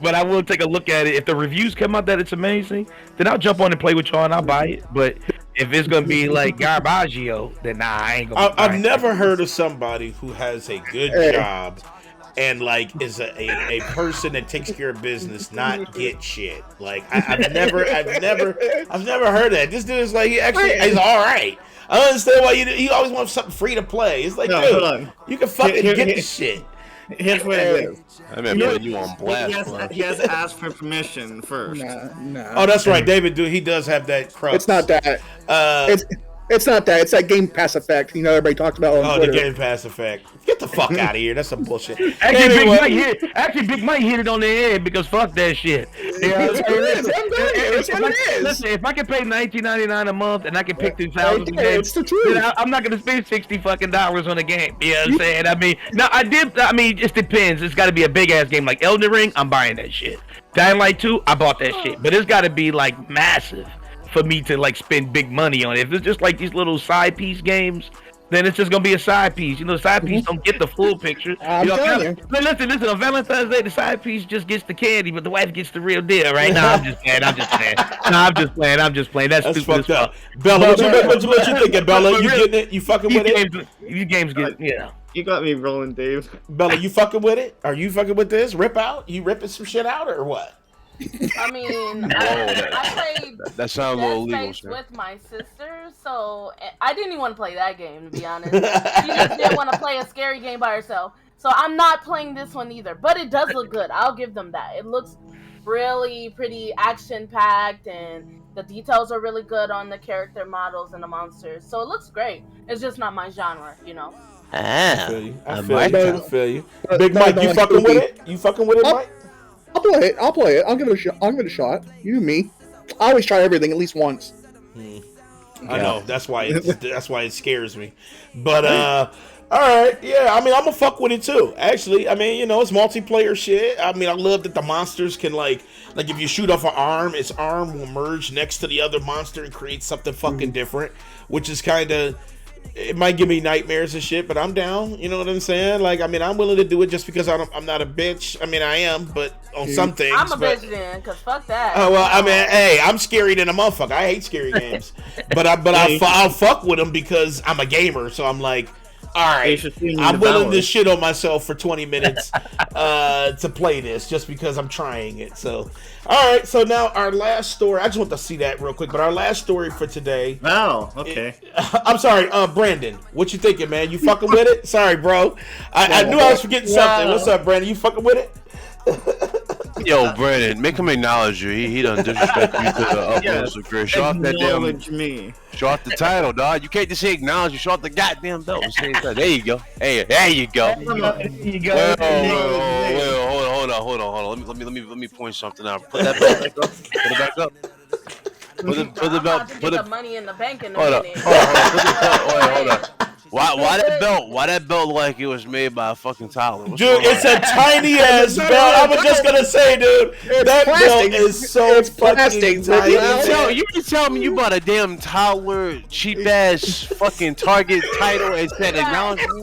But I will take a look at it. If the reviews come out that it's amazing, then I'll jump on and play with y'all and I'll buy it. But if it's gonna be like Garbaggio, then nah, I ain't gonna. I've never heard of somebody who has a good job and like is a person that takes care of business not get shit. Like I've never heard that. This dude is like he actually is all right. I don't understand why you always want something free to play. It's like, dude, hold on. You can fucking get the shit. Here's what it is. I mean, you on blast. He has to ask for permission first. Nah. Oh, that's right, David. Dude, he does have that crux. It's not that. It's not that. It's that Game Pass effect. You know, everybody talks about on Twitter. The Game Pass effect. Get the fuck out of here. That's some bullshit. Actually, Big Mike hit it on the head because fuck that shit. Listen, if I can pay $19.99 a month and I can pick through thousands of games, then I'm not gonna spend $60 fucking on a game. You know what I'm saying? I mean, it just depends. It's got to be a big ass game like Elden Ring. I'm buying that shit. Dying Light 2, I bought that shit, but it's got to be like massive for me to like spend big money on it. If it's just like these little side piece games, then it's just gonna be a side piece. You know, the side piece don't get the full picture. Listen, on Valentine's Day, the side piece just gets the candy, but the wife gets the real deal, right? No, I'm just playing. I'm just playing. That's stupid fucked up. Bella, what you thinking, Bella? You getting it? You fucking with it? These games get, yeah. You got me rolling, Dave. Bella, you fucking with it? Are you fucking with this? Rip out? You ripping some shit out or what? I mean, I played that sounds a little illegal, sir. With my sister, so I didn't even want to play that game, to be honest. She just didn't want to play a scary game by herself. So I'm not playing this one either. But it does look good. I'll give them that. It looks really pretty action-packed, and the details are really good on the character models and the monsters. So it looks great. It's just not my genre, you know. I feel you. Big Mike, you fucking with it? You fucking with it, Mike? I'll play it. I'll give it a shot. You and me. I always try everything at least once. I know. That's why it scares me. But all right, yeah. I mean, I'm gonna fuck with it too. Actually, I mean, you know, it's multiplayer shit. I mean, I love that the monsters can like if you shoot off an arm, its arm will merge next to the other monster and create something fucking different, which is kind of. It might give me nightmares and shit, but I'm down. You know what I'm saying? Like, I mean, I'm willing to do it just because I'm not a bitch. I mean, I am, but on some things. I'm a bitch then, cause fuck that. Oh well, I mean, hey, I'm scary than a motherfucker. I hate scary games, but I'll fuck with them because I'm a gamer. So I'm like, all right, I'm willing to shit on myself for 20 minutes to play this just because I'm trying it. So, all right. So now our last story. I just want to see that real quick. But our last story for today. Oh, okay. I'm sorry, Brandon. What you thinking, man? You fucking with it? Sorry, bro. I knew I was forgetting something. What's up, Brandon? You fucking with it? Yo, Brandon, make him acknowledge you. He done disrespect you to the utmost degree. Show off that damn. Show off the title, dog. You can't just say acknowledge you. Show off the goddamn belt. There you go. Hey, there you go. Well, hold on. Let me point something out. Put that belt back up. Put it back up. Put the belt. Put the money in the bank in a minute. Hold on. Why that belt look like it was made by a fucking Tyler? Dude, it's a tiny ass belt. I was just gonna say, dude, that belt is so fucking tiny. You can tell me you bought a damn Tyler cheap ass fucking Target title and said acknowledge me?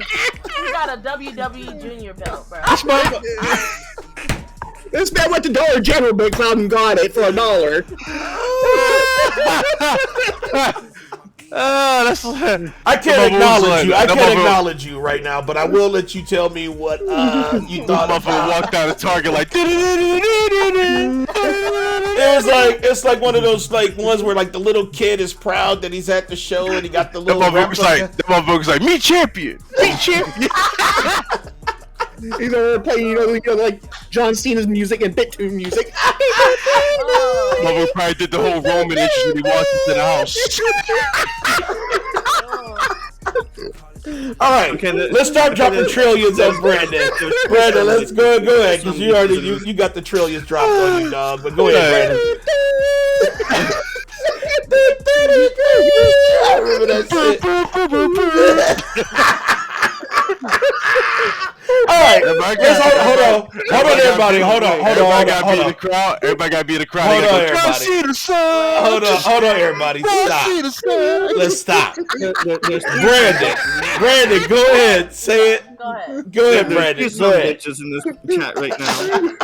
got a WWE Junior belt, bro. This man went to Dollar General, but found and got it for $1. I can't acknowledge you. I can't acknowledge you right now, but I will let you tell me what you thought about. Walked out of Target like. It's like one of those like ones where like the little kid is proud that he's at the show and he got the little. That motherfucker's like, me champion. He's over playing, like John Cena's music and BitTune music. Motherfucker probably did the whole Roman entrance when he walked into the house. All right, okay, let's start dropping trillions on Brandon. Brandon, let's go ahead, because you got the trillions dropped on you, dog. But go ahead, Brandon. I remember that shit. All right, let's hold on, everybody. Hold on. Everybody gotta be in the crowd. Hold on, everybody. Hold on, everybody. Stop. Let's stop. Brandon, go ahead. Say it. Go ahead, Brandon. Go ahead. Bitches in this chat right now. Don't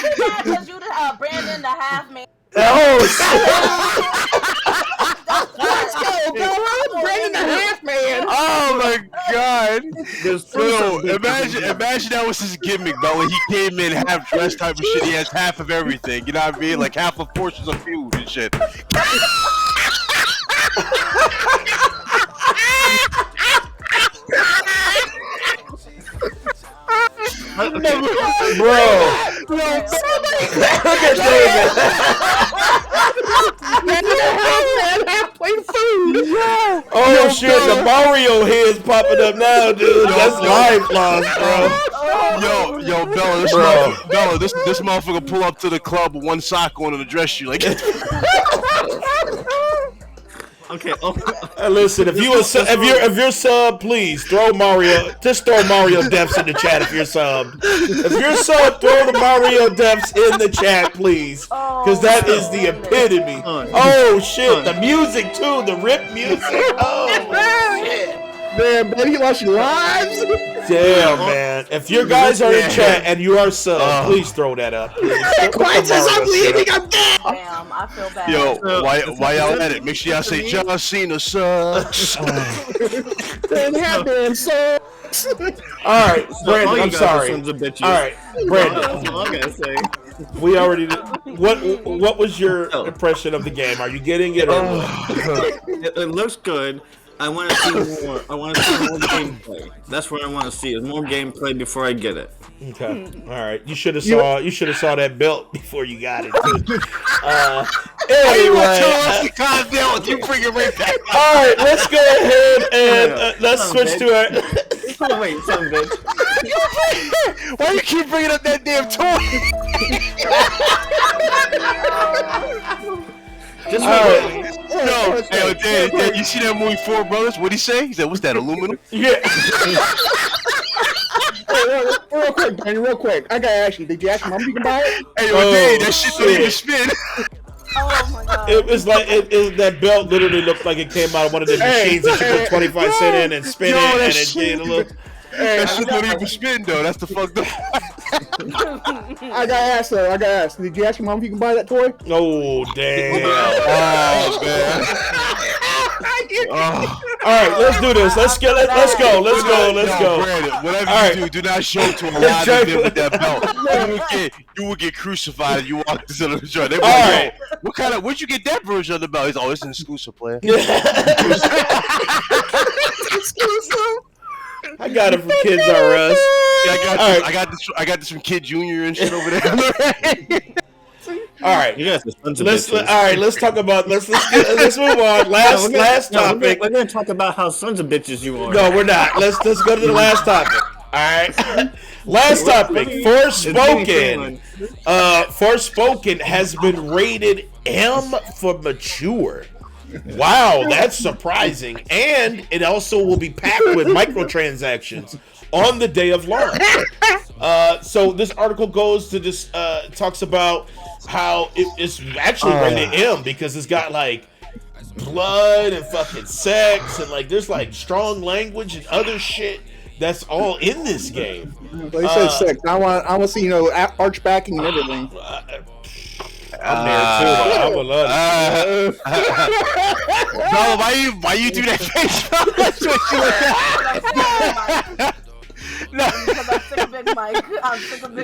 be mad because you Brandon the half man. Let's go, Brandon the half man. Oh my God! Imagine that was his gimmick, though. When he came in half dressed type of shit, he has half of everything. You know what I mean? Like half of portions of food and shit. Bro, look at David. Oh shit, the Mario head's popping up now, dude. That's life lost, bro. Yo, Bella, this motherfucker pull up to the club with one sock on and address you like. Okay. Listen, if you're sub, please throw Mario. Just throw Mario Depths in the chat if you're sub. If you're sub, throw the Mario Depths in the chat, please, because that is the epitome. Oh shit, the music too, the rip music. Oh shit. Man, you lost your lives. Damn, man. If your guys are in chat and you are sub, please throw that up. Quiet says I'm leaving. I'm dead. Damn, I feel bad. Yo, why y'all at it? Make sure y'all say John Cena sucks. Batman sucks. All right, Brandon. I'm sorry. All right, Brandon. That's all I gotta say. We already did. What was your impression of the game? Are you getting it? Or it looks good. I want to see more. I want to see more gameplay. That's what I want to see. Is more gameplay before I get it. Okay. All right. You should have saw that belt before you got it. Anyway, you bring it right back. All right. Let's go ahead and let's switch to our. Wait, son, bitch. Why you keep bringing up that damn toy? Just Hey, Dad, you see that movie Four Brothers? What'd he say? He said, "What's that, aluminum?" Yeah. Real quick, Danny, real quick. I gotta ask you, did you ask Mom if you can buy it? Hey, Dad, that shit don't even spin. Oh my God. It was like that belt literally looked like it came out of one of the machines that you put 25 cents in and spin it, and it did a little. That shit don't even spin though. That's the fucked up. I gotta ask. Did you ask your mom if you can buy that toy? Oh damn! Oh man! All right, let's do this. Let's go. Brandon, whatever you do not show to a lot of them with that belt. You will get crucified if you walk into the joint. All right, where'd you get that version of the belt? He's it's an exclusive, player. Exclusive. I got it from Kids R Us. Yeah, I got this from Kid Junior and shit over there. All right, you guys are sons of let's bitches. let's talk about let's move on. Last topic. We're gonna talk about how sons of bitches you are. No, we're not. Let's go to the last topic. All right, last topic. Forspoken. Forspoken has been rated M for mature. Wow, that's surprising. And it also will be packed with microtransactions on the day of launch. So this article goes to this, talks about how it's actually rated M because it's got like blood and fucking sex and like there's like strong language and other shit that's all in this game. They said sex. I want to see arch backing and everything. I'm there too. I would love it. No, why you do that face? That's what you look at. No. Because I'm sick of Big Mike.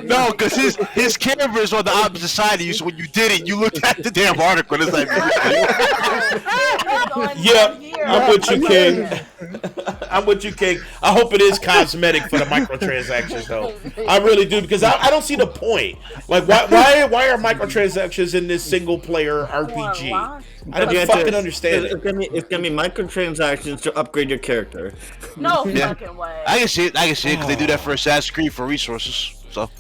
No, because his camera is on the opposite side of you, so when you did it, you looked at the damn article and it's like, yep, I'm with you, King. I'm with you, King. I hope it is cosmetic for the microtransactions, though. I really do, because I don't see the point. Like, why are microtransactions in this single-player RPG? I don't fucking understand it. It's gonna be microtransactions to upgrade your character. No fucking way. I can see it, because they do that for Assassin's Creed for resources, so.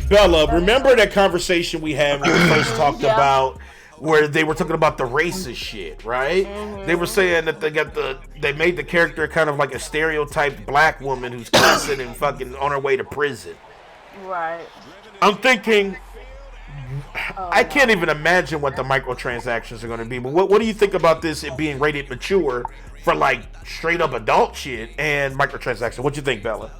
Bella, remember that conversation we had when we first talked about where they were talking about the racist shit, right? They were saying that they made the character kind of like a stereotyped black woman who's cussing and fucking on her way to prison. Right. I'm thinking, I can't even imagine what the microtransactions are going to be. But what do you think about this, it being rated mature for like straight up adult shit and microtransactions? What you think, Bella?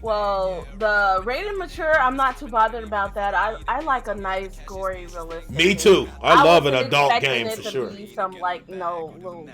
Well, the rated mature, I'm not too bothered about that. I like a nice, gory, realistic. Me too. I love an wasn't adult expecting game it for to sure. Be some like little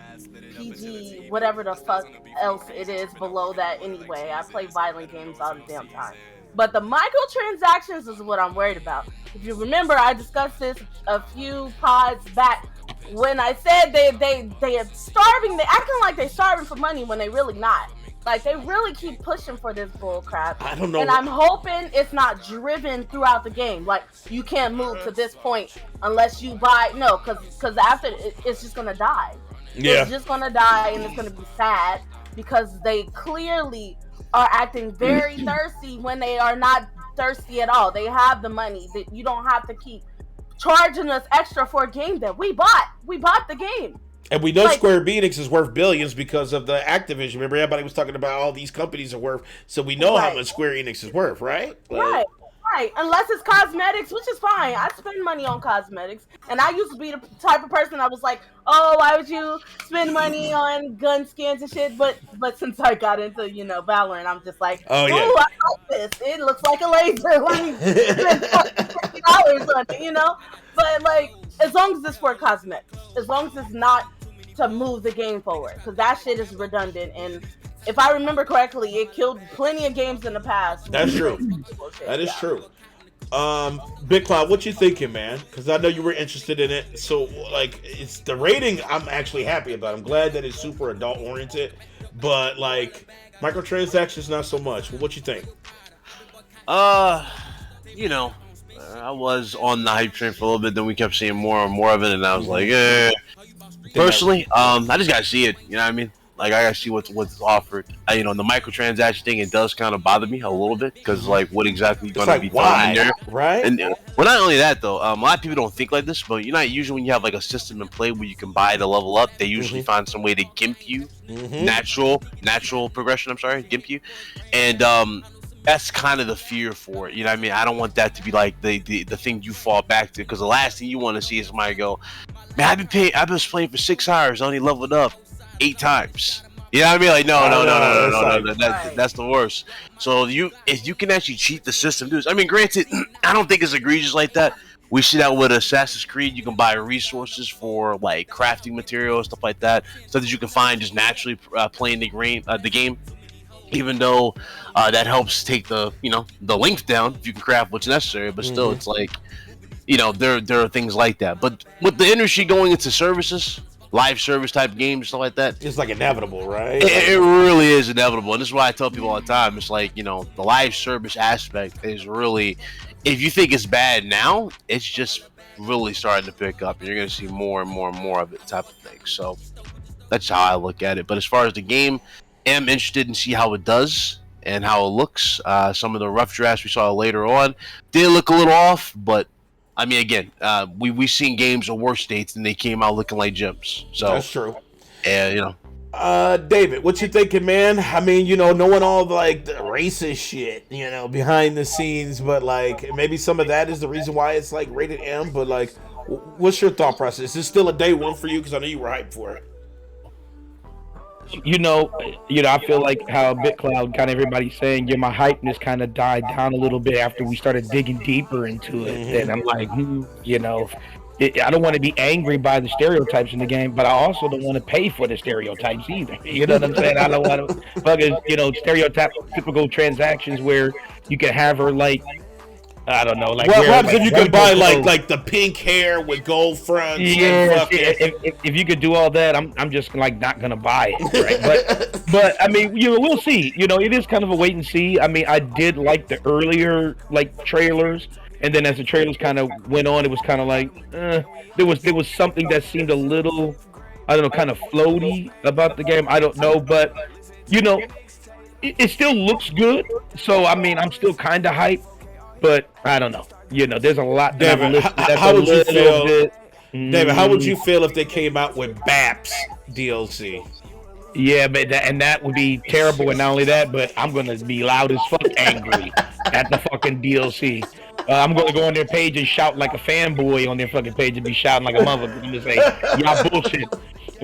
PG, whatever the fuck else it is below that anyway. I play violent games all the damn time. But the microtransactions is what I'm worried about. If you remember, I discussed this a few pods back when I said they are starving. They acting like they're starving for money when they really not. Like, they really keep pushing for this bull crap. I don't know. And I'm hoping it's not driven throughout the game. Like, you can't move to this point unless you buy. No, because after it's just going to die. Yeah. It's just going to die, and it's going to be sad because they clearly are acting very thirsty when they are not thirsty at all. They have the money. That you don't have to keep charging us extra for a game that we bought. We bought the game. And we know Square Enix is worth billions because of the Activision. Remember, everybody was talking about all these companies are worth. So we know how much Square Enix is worth, right? Right. Unless it's cosmetics, which is fine. I spend money on cosmetics. And I used to be the type of person I was like, oh, why would you spend money on gun skins and shit? But since I got into, Valorant, I'm just like, oh, yeah. I like this. It looks like a laser. Let me spend $50 on it, But, like, as long as it's for cosmetics, as long as it's not to move the game forward, because that shit is redundant. And if I remember correctly, it killed plenty of games in the past. That's true. That is true. Big Cloud, what you thinking, man? Because I know you were interested in it. So, like, it's the rating I'm actually happy about. I'm glad that it's super adult oriented, but like microtransactions not so much. Well, what you think? I was on the hype train for a little bit, then we kept seeing more and more of it, and I was like, Personally, I just gotta see it. You know what I mean? Like, I gotta see what's offered. The microtransaction thing, it does kind of bother me a little bit because, like, what exactly is going to be thrown in there, right? And well, not only that though, a lot of people don't think like this, but usually when you have like a system in play where you can buy to level up, they usually find some way to gimp you, natural progression. I'm sorry, gimp you, and that's kind of the fear for it. You know what I mean? I don't want that to be like the thing you fall back to, because the last thing you want to see is somebody go, man, I've been playing for 6 hours, I only leveled up 8 times. You know what I mean? Like, no, that's the worst. So if you can actually cheat the system, dude. I mean, granted, I don't think it's egregious like that. We see that with Assassin's Creed. You can buy resources for like crafting materials, stuff like that, stuff that you can find just naturally playing the game. Even though that helps take the length down if you can craft what's necessary, but still, it's like, there are things like that. But with the industry going into services, live service type games, stuff like that, it's like inevitable, right? It really is inevitable, and this is why I tell people all the time. It's like, the live service aspect is really, if you think it's bad now, it's just really starting to pick up, and you're going to see more and more and more of it, type of thing. So that's how I look at it. But as far as the game, I'm interested in see how it does and how it looks. Some of the rough drafts we saw later on did look a little off, but I mean, again, we've seen games of worse states and they came out looking like gems. So that's true. And David, what you thinking, man? I mean, knowing all the racist shit, behind the scenes, but like maybe some of that is the reason why it's like rated M. But like, What's your thought process? Is this still a day one for you? Because I know you were hyped for it. You know, I feel like how BitCloud, kind of everybody's saying, my hypeness kind of died down a little bit after we started digging deeper into it. And I'm like, I don't want to be angry by the stereotypes in the game, but I also don't want to pay for the stereotypes either. You know what I'm saying? I don't want to fucking, stereotypical transactions where you can have her like, I don't know, like what happens if you could buy clothes. like the pink hair with gold fronts? Yeah, if you could do all that, I'm just like not gonna buy it, right? But I mean, we'll see. It is kind of a wait and see. I mean, I did like the earlier like trailers, and then as the trailers kind of went on, it was kind of like there was something that seemed a little, I don't know, kind of floaty about the game. I don't know, but it still looks good. So I mean, I'm still kind of hyped. But I don't know. There's a lot. David, how would you feel? David, how would you feel if they came out with BAPS DLC? Yeah, but that would be terrible. And not only that, but I'm gonna be loud as fuck angry at the fucking DLC. I'm gonna go on their page and shout like a fanboy on their fucking page and be shouting like a motherfucker and say, "Y'all bullshit."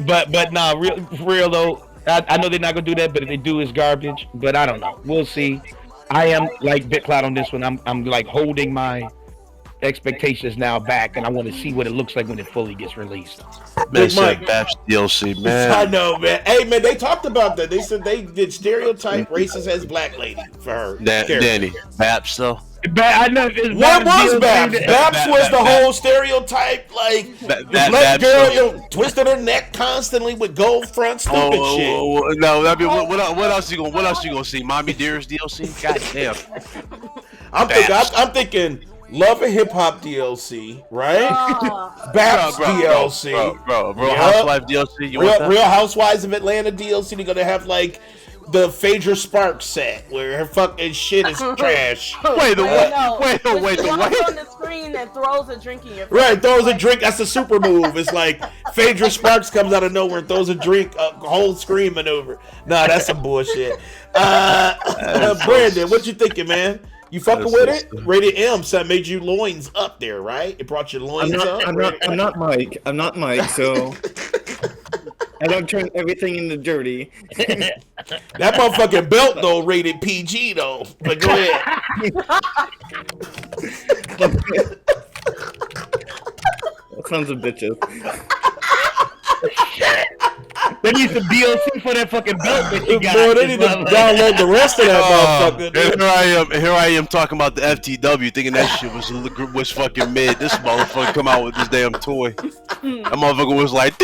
But nah, real though. I know they're not gonna do that, but if they do, it's garbage. But I don't know. We'll see. I am like BitCloud on this one. I'm like holding my expectations now back, and I want to see what it looks like when it fully gets released. Man, said BAPS DLC, man. I know, man. Hey, man, they talked about that. They said they did stereotype racist as black lady for her. Danny, BAPS though. I know. What was BAPS? BAPS was the whole stereotype, like the black girl twisted her neck constantly with gold front, stupid shit. No, I mean, what else you gonna see? Mommy Dearest DLC? God damn. I'm thinking Love and Hip Hop DLC, right? BAPS DLC, bro. Real Housewife DLC. Real Housewives of Atlanta DLC. They're gonna have like the Phaedra Sparks set where her fucking shit is trash. Wait, Wait, on the screen that throws a drink in your face. Right, throws a drink. That's the super move. It's like Phaedra Sparks comes out of nowhere and throws a drink, a whole screen maneuver. Nah, that's some bullshit. Brandon, what you thinking, man? You fucking with it? Rated M, so that made you loins up there, right? It brought your loins up. I'm not Mike. I'm not Mike, so I don't turn everything into dirty. That motherfucking belt though rated PG though. But go ahead. Sons of bitches. They need some DLC for that fucking belt that you got. Boy, they need to download the rest of that motherfucker. Here I am talking about the FTW, thinking that shit was fucking mid. This motherfucker come out with this damn toy. That motherfucker was like,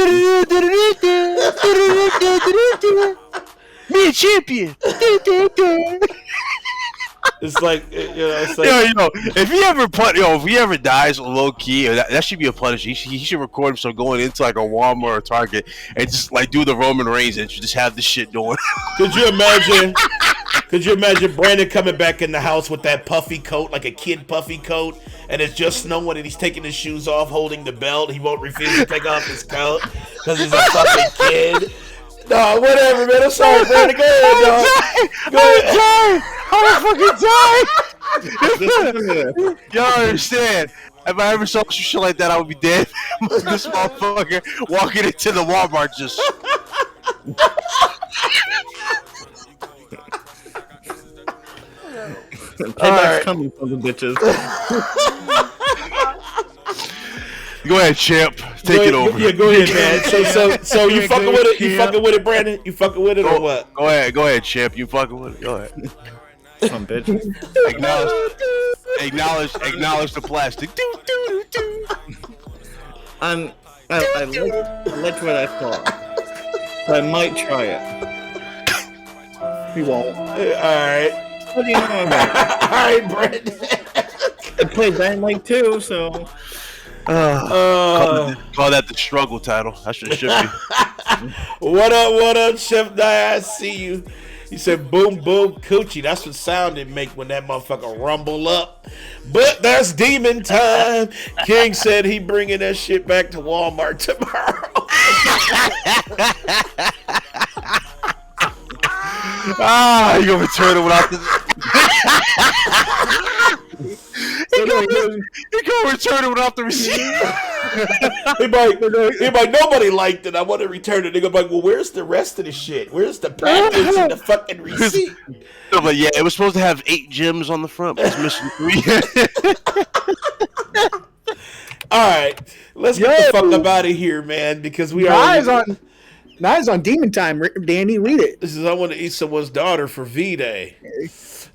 me a champion. It's like, if he ever dies low key, that should be a punishment. He should record himself going into like a Walmart or Target and just like do the Roman Reigns and just have this shit doing. Could you imagine? Could you imagine Brandon coming back in the house with that puffy coat, like a kid puffy coat, and it's just snowing and he's taking his shoes off, holding the belt. He won't refuse to take off his coat because he's a fucking kid. No, whatever, man. I'm sorry, Brandon. Go ahead, dog. I'm fucking dying. Y'all understand? If I ever saw some shit like that, I would be dead. This motherfucker walking into the Walmart just. Payback's coming for the bitches. Go ahead, champ. Take it over. Yeah, go ahead, man. So you fucking with it? You fucking with it, Brandon? You fucking with it or what? Go ahead, champ. You fucking with it? Go ahead. Some bitch. Acknowledge the plastic. I liked what I saw. So I might try it. He won't. All right. What do you know about it? All right, Brandon. I played Dynamite too, so. Call that the struggle title. That's what it should be. What up, Chef Nye? I see you. He said, boom, boom, coochie. That's what sound it make when that motherfucker rumble up. But that's demon time. King said he bringing that shit back to Walmart tomorrow. You gonna return it without this? go return it without the receipt. he might, nobody liked it. I want to return it. They go like, well, where's the rest of the shit? Where's the package and the fucking receipt? No, but yeah, it was supposed to have 8 gems on the front, but it's missing 3. All right, let's get the fuck up out of here, man, because we are. Nice on Demon Time, Danny. Read it. This is I want to eat someone's daughter for V-Day.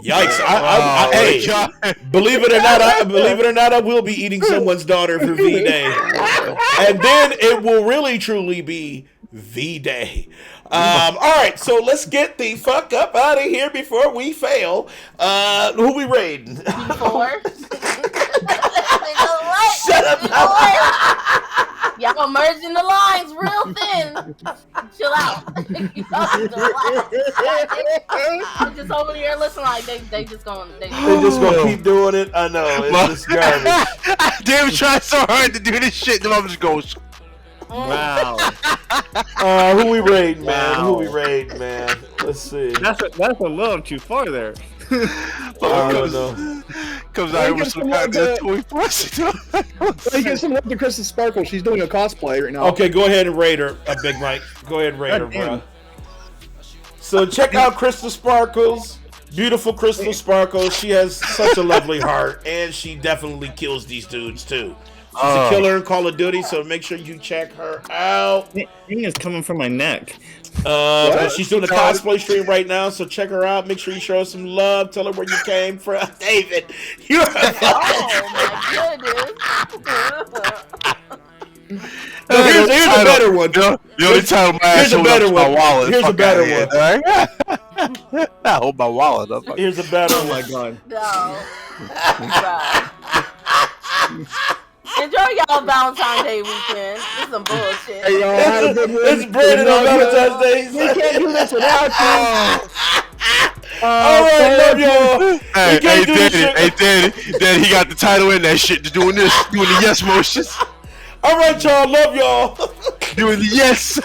Yikes! Hey, believe it or not, I will be eating someone's daughter for V-Day, and then it will really truly be V-Day. All right, so let's get the fuck up out of here before we fail. Who we raiding? Four. Shut up! Y'all merging the lines real thin. Chill out. I'm just over here listening like they just gonna keep doing it. I know it's just garbage. David tried so hard to do this shit, the mom just goes. Wow. Who we raiding, man? Who we raiding, man? Let's see. That's a little too far there. Comes out here with some goddamn toy plus. You get some love to Crystal Sparkle. She's doing a cosplay right now. Okay, go ahead and raid her, Big Mike. Go ahead and raid her, bro. So check out Crystal Sparkles. Beautiful Crystal Sparkles. She has such a lovely heart, and she definitely kills these dudes too. She's a killer in Call of Duty, so make sure you check her out. Thing is coming from my neck. She's doing a cosplay stream right now, so check her out. Make sure you show her some love. Tell her where you came from. David, you're oh my goodness. Here's a better one. Here's a better one. Here's a better one. I hold my wallet up. Here's a better one. Oh my god. No. Enjoy y'all Valentine's Day weekend. This is some bullshit. Hey, y'all, have a good one. It's Brandon on Valentine's Day. We can't do this without you. All right, love y'all. Hey, Daddy, he got the title in that shit. Just doing the yes motions. All right, y'all. Love y'all. Doing the yes.